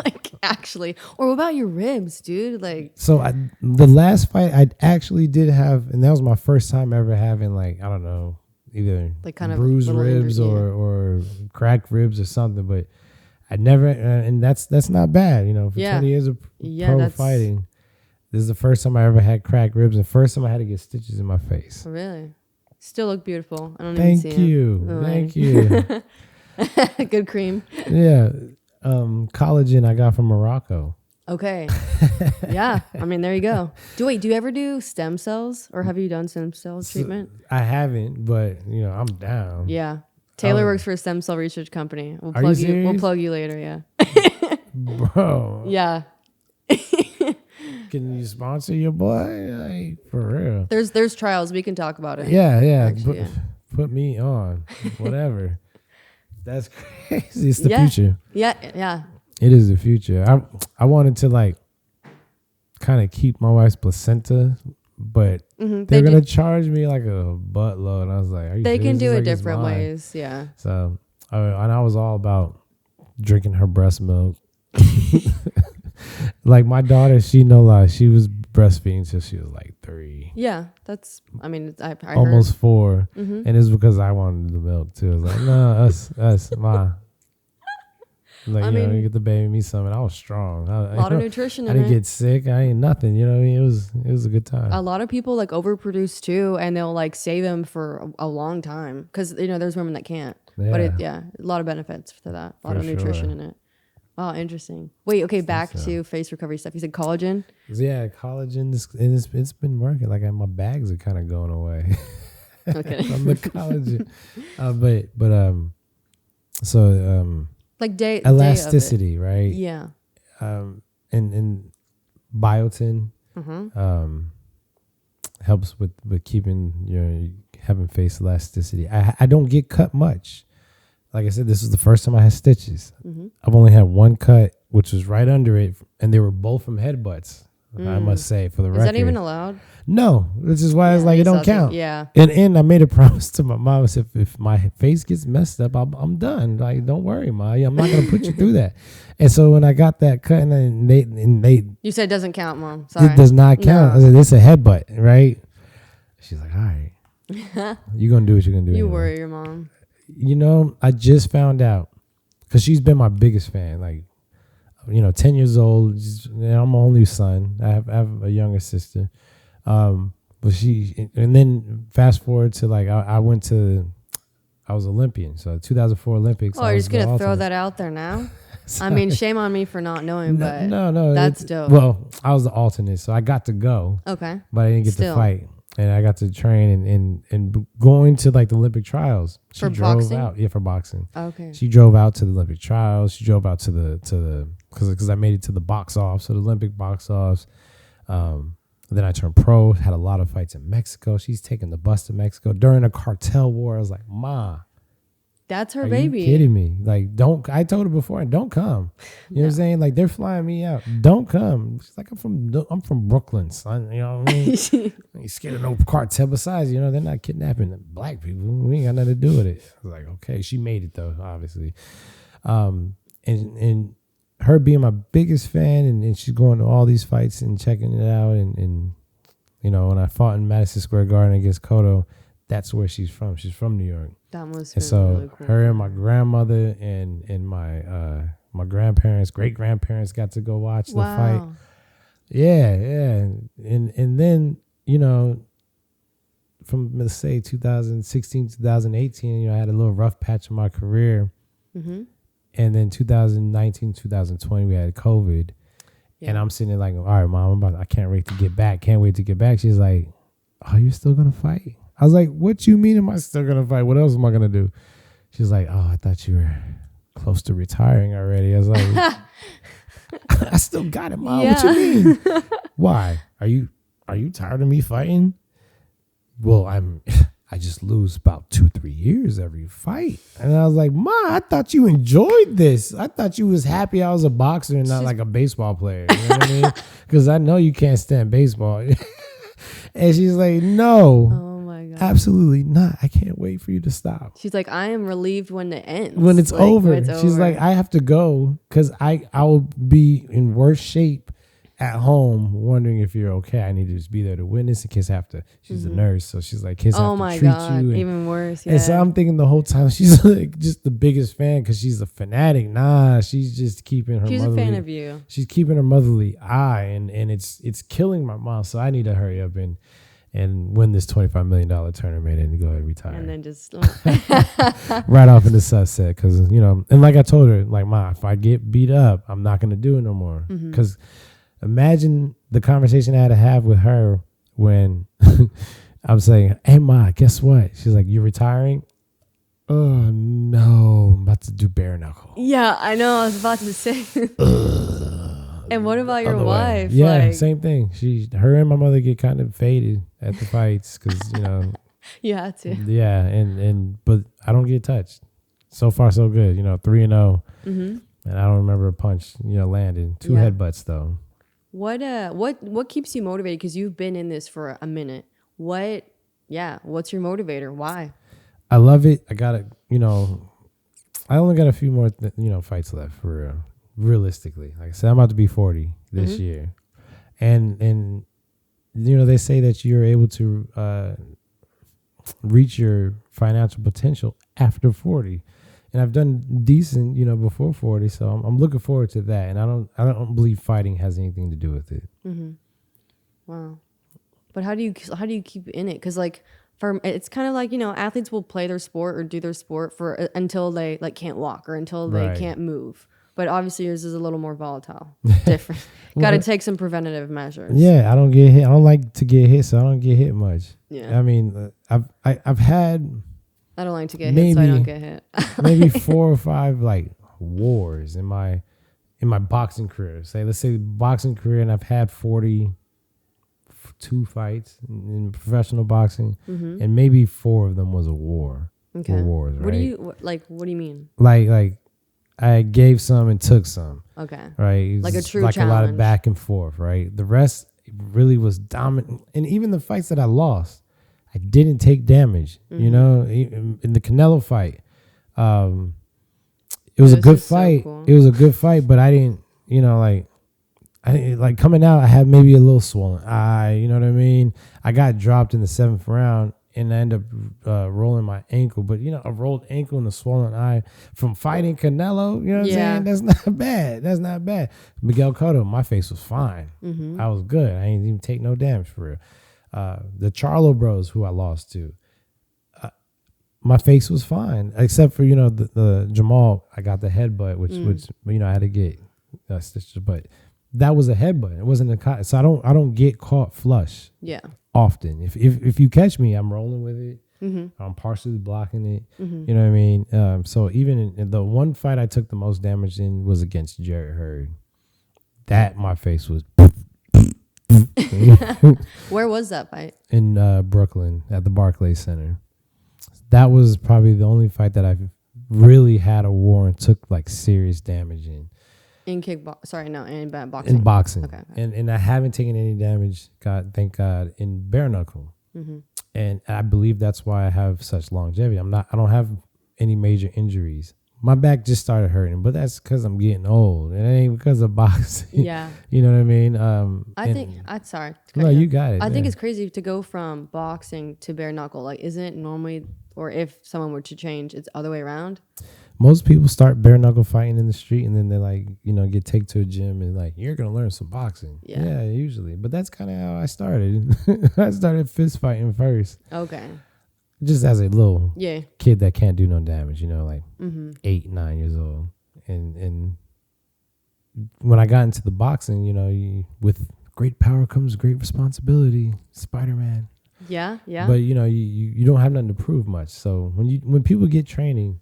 Like actually, or what about your ribs, dude? Like, so the last fight I actually did have, and that was my first time ever having like, I don't know, either like kind of bruised ribs or cracked ribs or something, but I never, and that's not bad, for 20 years of pro fighting. This is the first time I ever had cracked ribs, and the first time I had to get stitches in my face. Really? Still look beautiful. I don't Thank even see you. him. Thank you. Good cream. Yeah. Collagen I got from Morocco. Okay. Yeah. I mean, there you go. Do you ever do stem cells, or have you done stem cell treatment? I haven't, but I'm down. Yeah. Taylor works for a stem cell research company. We'll plug you later. Yeah. Bro. Yeah. Can you sponsor your boy? Like, for real. There's trials. We can talk about it. Yeah. Put me on. Whatever. That's crazy. It's the future. Yeah. It is the future. I wanted to like kind of keep my wife's placenta, but they're gonna charge me like a buttload. And I was like, they can do it different ways. Yeah. So and I was all about drinking her breast milk. Like my daughter, she no lie, she was breastfeeding till she was like 3. Yeah, that's. I mean, I almost heard. 4, and it's because I wanted the milk too. I was like, no, us, ma. Like, you get the baby me some, and I was strong. A lot of nutrition. I didn't get sick. I ain't nothing. You know what I mean? It was a good time. A lot of people like overproduce too, and they'll like save them for a long time because there's women that can't. Yeah. But a lot of benefits to that. A lot of nutrition in it. Wow, interesting. Wait, okay, back to face recovery stuff. You said collagen? Yeah, collagen, and it's been working. Like my bags are kind of going away. Okay. From the collagen. So like elasticity, right? Yeah. And biotin helps with keeping having face elasticity. I don't get cut much. Like I said, this was the first time I had stitches. I've only had one cut, which was right under it, and they were both from headbutts. I must say, for the record. Is that even allowed? No, which is why I was like, it don't count. Yeah. And I made a promise to my mom. I said, if my face gets messed up, I'm done. Like, don't worry, Ma. I'm not gonna put you through that. And so when I got that cut, and they you said it doesn't count, Mom. Sorry. It does not count. No. I said, it's a headbutt, right? She's like, all right, you're gonna do what you're gonna do. You anyway. worry your mom. I just found out because she's been my biggest fan. Like, 10 years old. I'm my only son. I have a younger sister. But and then fast forward to like, I was Olympian. So 2004 Olympics. Oh, you're just going to throw that out there now? I mean, shame on me for not knowing, but no, that's dope. Well, I was the alternate, so I got to go. Okay. But I didn't get to fight. And I got to train and going to like the Olympic trials. She drove boxing? out. Yeah, for boxing. Okay. She drove out to the Olympic trials. She drove out to the because I made it to the box offs, so the Olympic box offs. Then I turned pro. Had a lot of fights in Mexico. She's taking the bus to Mexico during a cartel war. I was like, Ma, that's her are baby. You kidding me? Like, don't. I told her before, don't come. You know what I'm saying? Like, they're flying me out. Don't come. She's like, I'm from Brooklyn, son. You know what I mean? I ain't scared of no cartel. Besides, they're not kidnapping black people. We ain't got nothing to do with it. I was like, okay. She made it though, obviously. And her being my biggest fan, and she's going to all these fights and checking it out, and when I fought in Madison Square Garden against Cotto, that's where she's from. She's from New York. That must be really cool. Her and my grandmother and my grandparents, great grandparents got to go watch the fight. Yeah, and then from let's say 2016, 2018, I had a little rough patch in my career. And then 2019, 2020, we had COVID. Yeah. And I'm sitting there like, all right, Mom, I can't wait to get back. Can't wait to get back. She's like, oh, you're still going to fight? I was like, what you mean am I still going to fight? What else am I going to do? She's like, oh, I thought you were close to retiring already. I was like, I still got it, Mom. Yeah. What you mean? Why? Are you tired of me fighting? Well, I just lose about 2-3 years every fight. And I was like, Ma, I thought you enjoyed this. I thought you was happy I was a boxer and not like a baseball player. You know what I mean? Because I know you can't stand baseball. And she's like, no. Oh my God. Absolutely not. I can't wait for you to stop. She's like, I am relieved when it ends. When it's over. When it's She's over. like, I have to go because I will be in worse shape at home wondering if you're okay. I need to just be there to witness in case I have to. She's a nurse, so she's like, kids have to treat you. Even worse. Yeah. And so I'm thinking the whole time she's like just the biggest fan because she's a fanatic. Nah, she's just keeping her. She's a fan of you. She's keeping her motherly eye, and it's killing my mom. So I need to hurry up and win this $25 million tournament and go ahead and retire. And then just right off in the sunset, because and like I told her, like, Ma, if I get beat up, I'm not gonna do it no more. Because imagine the conversation I had to have with her when I'm saying, hey, Ma, guess what? She's like, you retiring? Oh, no, I'm about to do bare-knuckle. Yeah, I know. I was about to say. And what about your wife? Yeah, same thing. Her and my mother get kind of faded at the fights because, You had to. Yeah, but I don't get touched. So far, so good. 3-0. And I don't remember a punch, landing. 2 headbutts, though. What keeps you motivated? Because you've been in this for a minute. What's your motivator? Why? I love it. I got I only got a few more, fights left for real. Realistically, like I said, I'm about to be 40 this year, and they say that you're able to reach your financial potential after 40, and I've done decent, before 40, so I'm looking forward to that, and I don't believe fighting has anything to do with it. Wow, but how do you keep in it? Because it's kind of like athletes will play their sport or do their sport for until they can't walk or until they can't move. But obviously yours is a little more volatile. Different. Got to take some preventative measures. Yeah, I don't get hit. I don't like to get hit, so I don't get hit much. Yeah. I mean, I've had. I don't like to get hit, so I don't get hit. Maybe 4 or 5 wars in my boxing career. Let's say boxing career, and I've had 42 fights in professional boxing, and maybe 4 of them was a war. Okay. Or wars, right? What do you mean? Like I gave some and took some. Okay. Right. Like a true challenge. A lot of back and forth. Right. The rest really was dominant, and even the fights that I lost, I didn't take damage. In the Canelo fight, it was a good fight. So cool. It was a good fight, but I didn't. I coming out. I had maybe a little swollen eye. You know what I mean? I got dropped in the 7th round. And I ended up rolling my ankle. But, a rolled ankle and a swollen eye from fighting Canelo, you know what I'm saying? That's not bad. That's not bad. Miguel Cotto, my face was fine. I was good. I didn't even take no damage for real. The Charlo bros who I lost to, my face was fine. Except for, the Jamal, I got the headbutt, which I had to get stitched. But that was a headbutt. It wasn't a cut. So I don't get caught flush. Yeah. Often, if you catch me, I'm rolling with it. I'm partially blocking it. You know what I mean? So even in the one fight I took the most damage in was against Jarrett Hurd. That my face was. Where was that fight? In Brooklyn at the Barclays Center. That was probably the only fight that I've really had a war and took serious damage in. In boxing. In boxing. Okay. And I haven't taken any damage, thank God, in bare-knuckle. And I believe that's why I have such longevity. I don't have any major injuries. My back just started hurting, but that's because I'm getting old. It ain't because of boxing. Yeah. You know what I mean? Sorry. No, you got it. I think it's crazy to go from boxing to bare-knuckle. Isn't it normally, or if someone were to change, it's the other way around? Most people start bare-knuckle fighting in the street, and then they get taken to a gym and you're gonna learn some boxing. Yeah, usually. But that's kind of how I started. I started fist fighting first. Okay. Just as a little kid that can't do no damage, 8, 9 years old, and when I got into the boxing, with great power comes great responsibility. Spider-Man. Yeah, yeah. But you don't have nothing to prove much. So when people get training,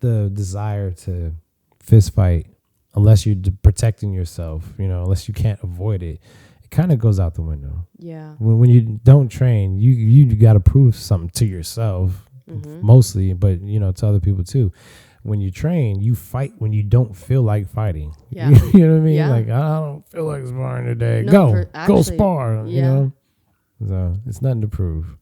the desire to fist fight, unless you're protecting yourself, unless you can't avoid it, it kind of goes out the window. Yeah. When you don't train, you got to prove something to yourself mostly, but to other people too. When you train, you fight when you don't feel like fighting. Yeah. You know what I mean? Yeah. Like, I don't feel like sparring today. No, Go spar. Yeah. So it's nothing to prove.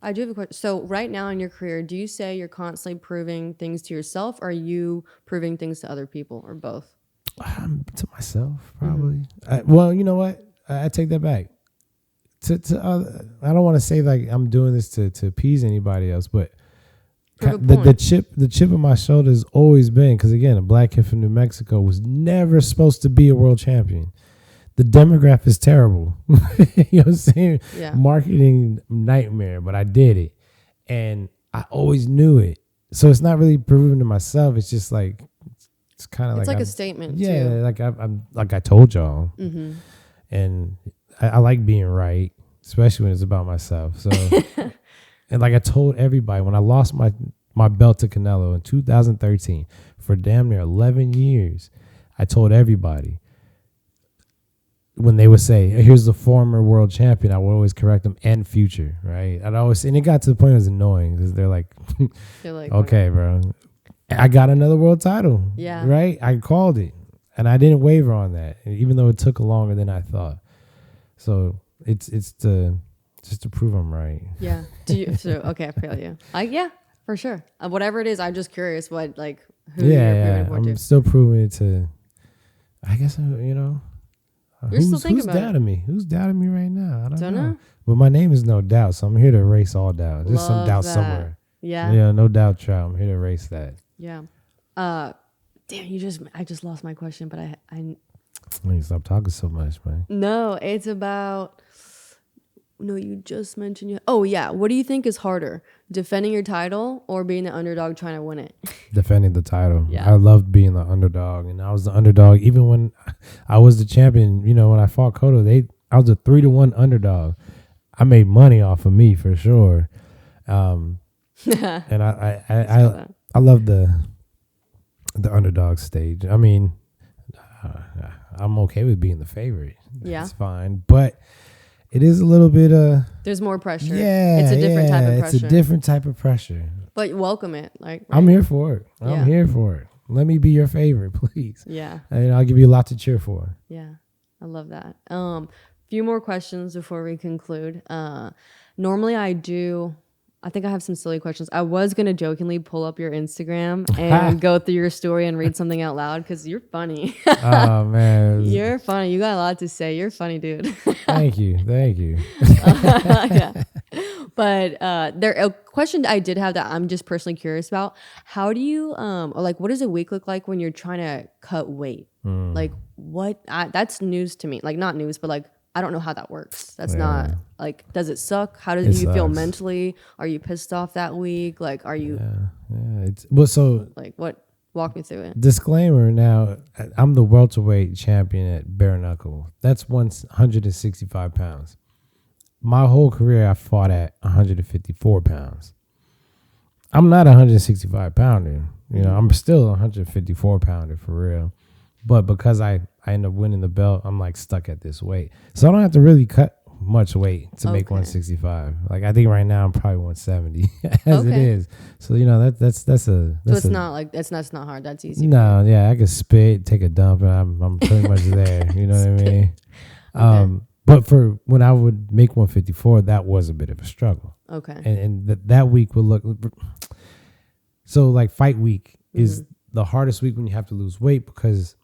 I do have a question. So right now in your career, do you say you're constantly proving things to yourself, or are you proving things to other people, or both? To myself, probably. Well, you know what? I take that back. I don't want to say like I'm doing this to appease anybody else, but the chip on my shoulder has always been, because again, a black kid from New Mexico was never supposed to be a world champion. The demographic is terrible. You know what I'm saying? Yeah. Marketing nightmare, but I did it, and I always knew it. So it's not really proving to myself. It's just like it's kind of like a statement. Yeah, too. like I'm like I told y'all, and I like being right, especially when it's about myself. So. And like I told everybody, when I lost my belt to Canelo in 2013, for damn near 11 years, I told everybody, when they would say, here's the former world champion, I would always correct them, and future, right? And it got to the point it was annoying, because they're like, okay, bro, I got another world title. Yeah. Right? I called it. And I didn't waver on that, even though it took longer than I thought. So it's just to prove I'm right. Yeah. Okay, I feel you. Yeah, for sure. Whatever it is, I'm just curious what, like, who you're proving for. I'm still proving it to, I guess, You're still thinking who's about doubting me? Who's doubting me right now? I don't know. know. But my name is No Doubt, so I'm here to erase all doubt. There's some doubt somewhere. Yeah. Yeah, No Doubt, Trout. I'm here to erase that. Yeah. Damn, I just lost my question, but I You stop talking so much, man. No, it's about. No, you just mentioned you. Oh yeah, what do you think is harder, defending your title or being the underdog trying to win it? Defending the title. Yeah. I loved being the underdog, and I was the underdog even when I was the champion. When I fought Cotto, I was a 3-1 underdog. I made money off of me for sure, and I love the underdog stage. I mean, I'm okay with being the favorite. Yeah, it's fine, but. It is a little bit there's more pressure. Yeah, it's a different type of pressure. It's a different type of pressure. But you welcome it, like. Right? I'm here for it. I'm here for it. Let me be your favorite, please. Yeah. And I'll give you a lot to cheer for. Yeah, I love that. Few more questions before we conclude. Normally I think I have some silly questions. I was going to jokingly pull up your Instagram and go through your story and read something out loud, because you're funny. Oh, man. You're funny. You got a lot to say. You're funny, dude. Thank you. Yeah. But a question I did have that I'm just personally curious about. How do you, or like, what does a week look like when you're trying to cut weight? Like, that's news to me. Like, not news, but like, I don't know how that works. That's not, like, does it suck? How do you feel mentally? Are you pissed off that week? Like, are you? Yeah. Like, what? Walk me through it. Disclaimer now, I'm the welterweight champion at bare-knuckle. That's 165 pounds. My whole career, I fought at 154 pounds. I'm not a 165 pounder. I'm still a 154 pounder for real. But because I end up winning the belt, I'm like stuck at this weight. So I don't have to really cut much weight to make 165. Like I think right now I'm probably 170 as it is. So that's a. So it's not like that's not hard. That's easy. No, yeah, I could spit, take a dump, and I'm pretty much there. You know what I mean? Okay. But for when I would make 154, that was a bit of a struggle. Okay. And that week would look. So like fight week is the hardest week when you have to lose weight because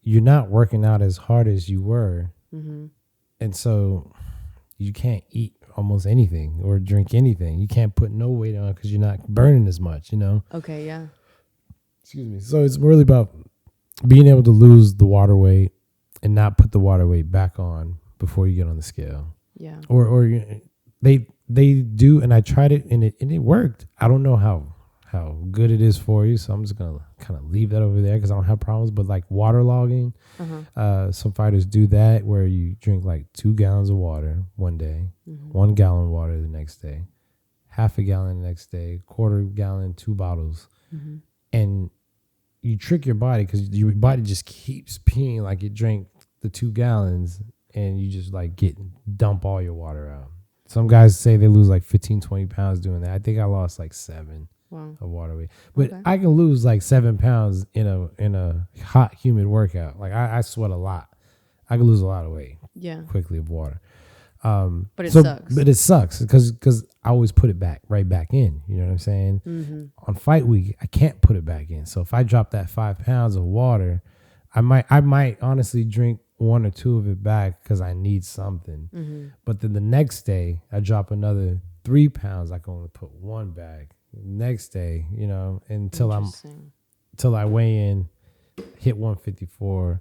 you're not working out as hard as you were. And so you can't eat almost anything or drink anything. You can't put no weight on because you're not burning as much, Okay, yeah. Excuse me. So it's really about being able to lose the water weight and not put the water weight back on before you get on the scale. Yeah. Or they do, and I tried it and it worked. I don't know how good it is for you, so I'm just gonna kind of leave that over there because I don't have problems. But like waterlogging, some fighters do that where you drink like 2 gallons of water one day, 1 gallon of water the next day, half a gallon the next day, quarter gallon, 2 bottles, and you trick your body because your body just keeps peeing like it drank the 2 gallons, and you just like dump all your water out. Some guys say they lose like 15, 20 pounds doing that. I think I lost like 7 of water weight. But I can lose like 7 pounds in a hot, humid workout. Like I sweat a lot. I can lose a lot of weight quickly of water. But it sucks. But it sucks because I always put it right back in. You know what I'm saying? Mm-hmm. On fight week, I can't put it back in. So if I drop that 5 pounds of water, I might honestly drink 1 or 2 of it back because I need something. Mm-hmm. But then the next day, I drop another 3 pounds. I can only put 1 back. Next day, you know, until I weigh in, hit 154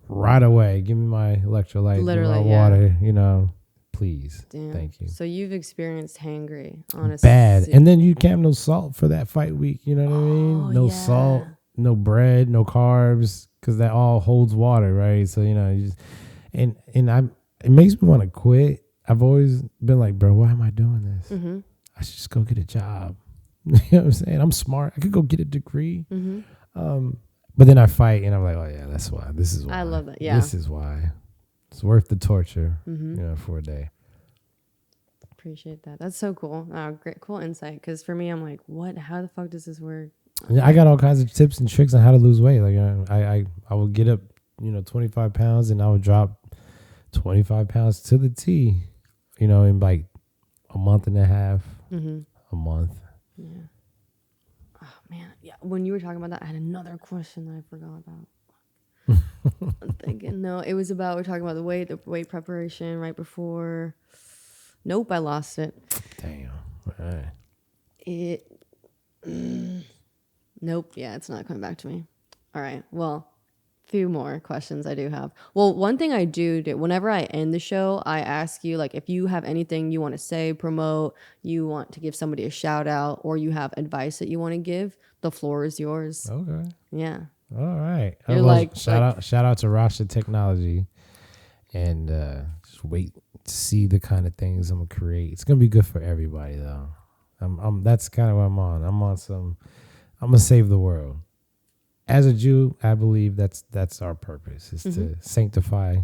right away. Give me my electrolytes, literally, give me my water, you know. Please. Damn. Thank you. So you've experienced hangry, honestly. Bad. And then you can't have no salt for that fight week. You know what I mean? No salt, no bread, no carbs, because that all holds water, right? So, you know, you just, and it makes me want to quit. I've always been like, bro, why am I doing this? Mm-hmm. I should just go get a job. You know what I'm saying? I'm smart. I could go get a degree. Mm-hmm. But then I fight and I'm like, oh yeah, that's why. This is why. I love that. Yeah. This is why. It's worth the torture, mm-hmm. you know, for a day. Appreciate that. That's so cool. Great, cool insight. Because for me, I'm like, what? How the fuck does this work? Yeah, I got all kinds of tips and tricks on how to lose weight. Like I will get up, you know, 25 pounds and I would drop 25 pounds to the T, you know, in like a month and a half, mm-hmm. a month. Yeah. Oh man. Yeah. When you were talking about that, I had another question that I forgot about. I'm thinking, no, it was about, we're talking about the weight preparation right before. Nope, I lost it. Damn. All right. Nope. Yeah, it's not coming back to me. All right. Well, few more questions I do have. Well, one thing I do whenever I end the show, I ask you, like, if you have anything you want to say, promote, you want to give somebody a shout out, or you have advice that you want to give, the floor is yours. Okay. Yeah. All right. You're like, shout out to Rasha Technology, and just wait to see the kind of things I'm gonna create. It's gonna be good for everybody, though. That's kind of what I'm on. I'm gonna save the world. As a Jew, I believe that's our purpose, is mm-hmm. to sanctify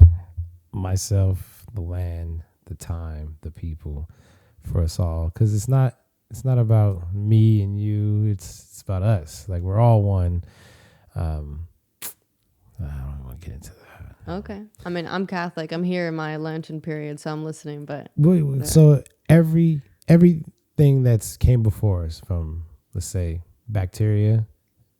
myself, the land, the time, the people, for us all. Because it's not about me and you. It's about us. Like, we're all one. I don't want to get into that. Okay. I mean, I'm Catholic. I'm here in my Lenten period, so I'm listening. But so everything that's came before us, from, let's say, bacteria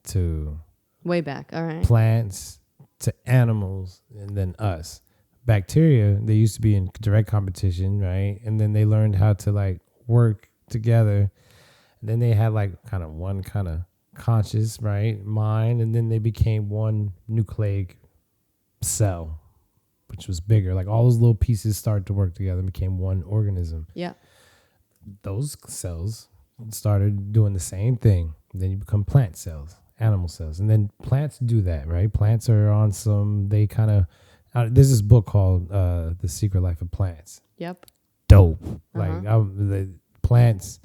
to way back, all right, plants to animals, and then us. Bacteria, they used to be in direct competition, right? And then they learned how to like work together. And then they had like kind of one kind of conscious, right, mind, and then they became one nucleic cell, which was bigger. Like, all those little pieces started to work together and became one organism. Yeah. Those cells started doing the same thing. Then you become plant cells, animal cells, and then plants do that, right? Plants are on some, they kind of, there's this book called The Secret Life of Plants. Yep. Dope. Like, the plants,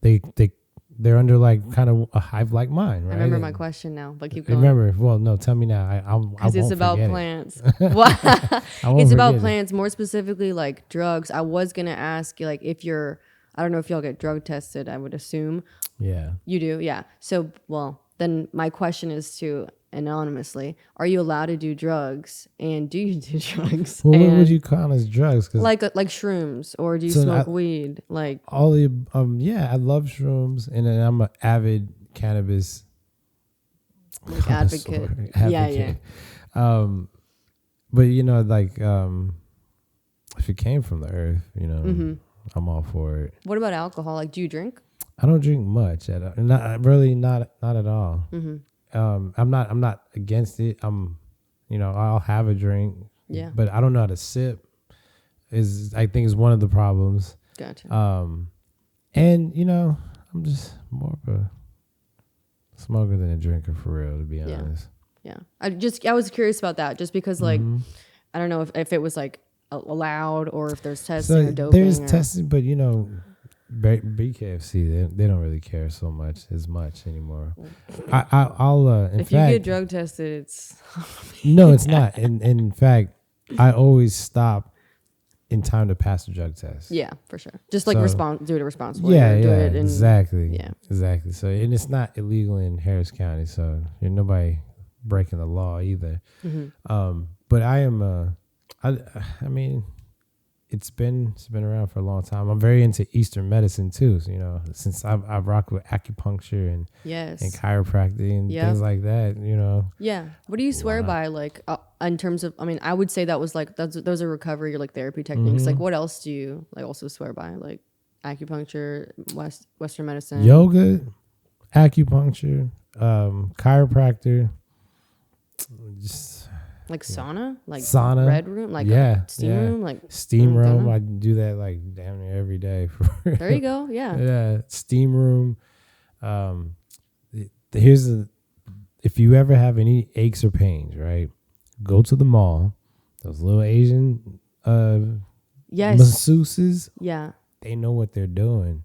they're under like kind of a hive-like mind, right? I remember my question now, but keep going. Remember? Well, no, tell me now. Because it's about plants. It's about plants, more specifically like drugs. I was gonna ask you, like, if you're, I don't know if y'all get drug tested. I would assume. Yeah. You do, yeah. So, well, then my question is to anonymously: are you allowed to do drugs, and do you do drugs? Well, what would you count as drugs? Cause like shrooms, or do you smoke weed? Like all the yeah, I love shrooms, and then I'm an avid cannabis advocate. Yeah. But you know, like, if it came from the earth, you know, mm-hmm. I'm all for it. What about alcohol? Like, do you drink? I don't drink much at all. Not at all. Mm-hmm. I'm not against it. I'll have a drink. Yeah. But I don't know how to sip. I think is one of the problems. Gotcha. And you know, I'm just more of a smoker than a drinker, for real, to be honest. Yeah. I was curious about that, just because, like, mm-hmm. I don't know if it was like allowed, or if there's testing or doping. There's testing, but you know, BKFC, they don't really care so much anymore. I'll if you get drug tested, it's no, it's not. And in fact, I always stop in time to pass the drug test. Yeah, for sure. Just like So- do it responsibly. Yeah, or do yeah, it in, exactly. Yeah. Exactly. So, and it's not illegal in Harris County, so you're nobody breaking the law either. But I am, I mean, it's been around for a long time. I'm very into Eastern medicine too. So, since I've rocked with acupuncture and Yes. chiropractic and things like that. Yeah. What do you swear by, like, in terms of? I mean, I would say that was like those are recovery or like therapy techniques. Like, what else do you like also swear by? Like acupuncture, Western medicine, Yoga, acupuncture, chiropractor, just like sauna, like sauna, red room, like steam room, like steam room. I do that like damn near every day. There you go. Yeah. Yeah, steam room. If you ever have any aches or pains, right? Go to the mall. Those little Asian masseuses. Yeah. They know what they're doing.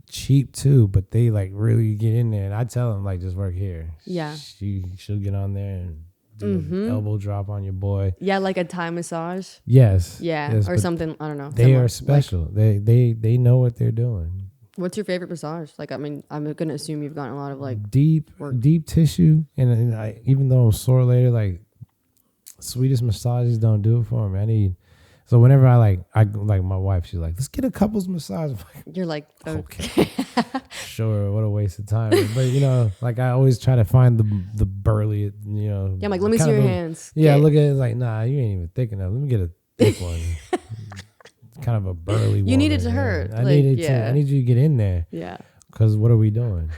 Cheap too, but they like really get in there. And I tell them like, just work here. Yeah. She'll get on there and do an elbow drop on your boy. Yeah, like a Thai massage. Yes. Yeah, yes, or something. I don't know. They are special. Like, they know what they're doing. What's your favorite massage? Like, I mean, I'm gonna assume you've gotten a lot of like deep tissue, and I, even though I'm sore later, like Swedish massages don't do it for me. So whenever I like my wife, she's like, let's get a couples massage. I'm like, you're like, okay. Sure, what a waste of time. But like I always try to find the burly, Yeah, I'm like, let me see your hands. Yeah, look at it like, nah, you ain't even thick enough. Let me get a thick one. Kind of a burly one. You need it to hurt. I need it to. I need you to get in there. Yeah. Because what are we doing?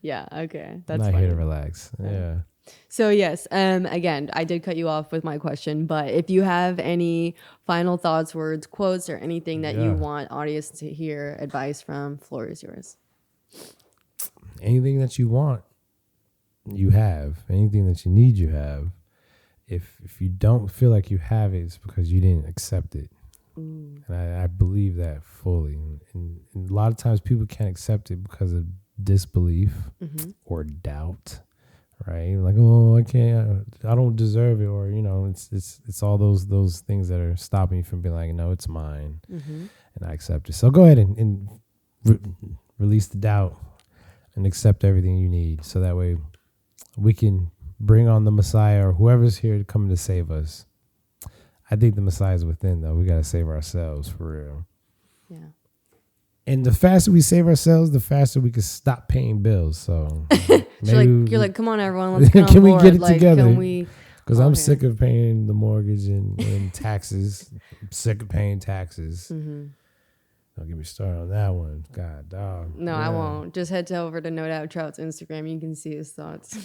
Yeah. Okay. That's not here to relax. Yeah. So yes, again, I did cut you off with my question, but if you have any final thoughts, words, quotes, or anything that you want audience to hear advice from, floor is yours. Anything that you want, you have. Anything that you need, you have. If you don't feel like you have it, it's because you didn't accept it. And I believe that fully. And a lot of times people can't accept it because of disbelief or doubt. Right, like, oh, I can't, I don't deserve it, or it's all those things that are stopping you from being like, no, it's mine, and I accept it. So go ahead and release the doubt and accept everything you need, so that way we can bring on the Messiah or whoever's here coming to save us. I think the Messiah is within, though. We got to save ourselves for real. Yeah. And the faster we save ourselves, the faster we can stop paying bills. So you're like, come on, everyone, let's get can on we board. get it like, together? Can we? Because I'm sick of paying the mortgage and taxes. I'm sick of paying taxes. Don't get me started on that one. God, dog. No, I won't. Just head over to No Doubt Trout's Instagram. You can see his thoughts.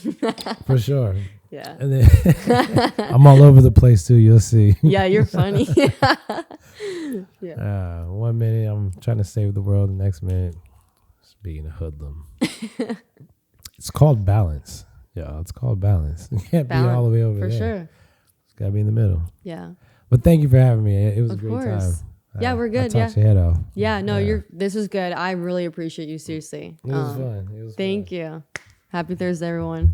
For sure. Yeah. And then I'm all over the place too. You'll see. Yeah, you're funny. Yeah. 1 minute I'm trying to save the world. The next minute, just being a hoodlum. It's called balance. Yeah, it's called balance. You can't be all the way over there. For sure. It's got to be in the middle. Yeah. But thank you for having me. It was a great time. Yeah, we're good. I talked your head off. Yeah, no, this is good. I really appreciate you, seriously. It was fun. Thank you. Happy Thursday, everyone.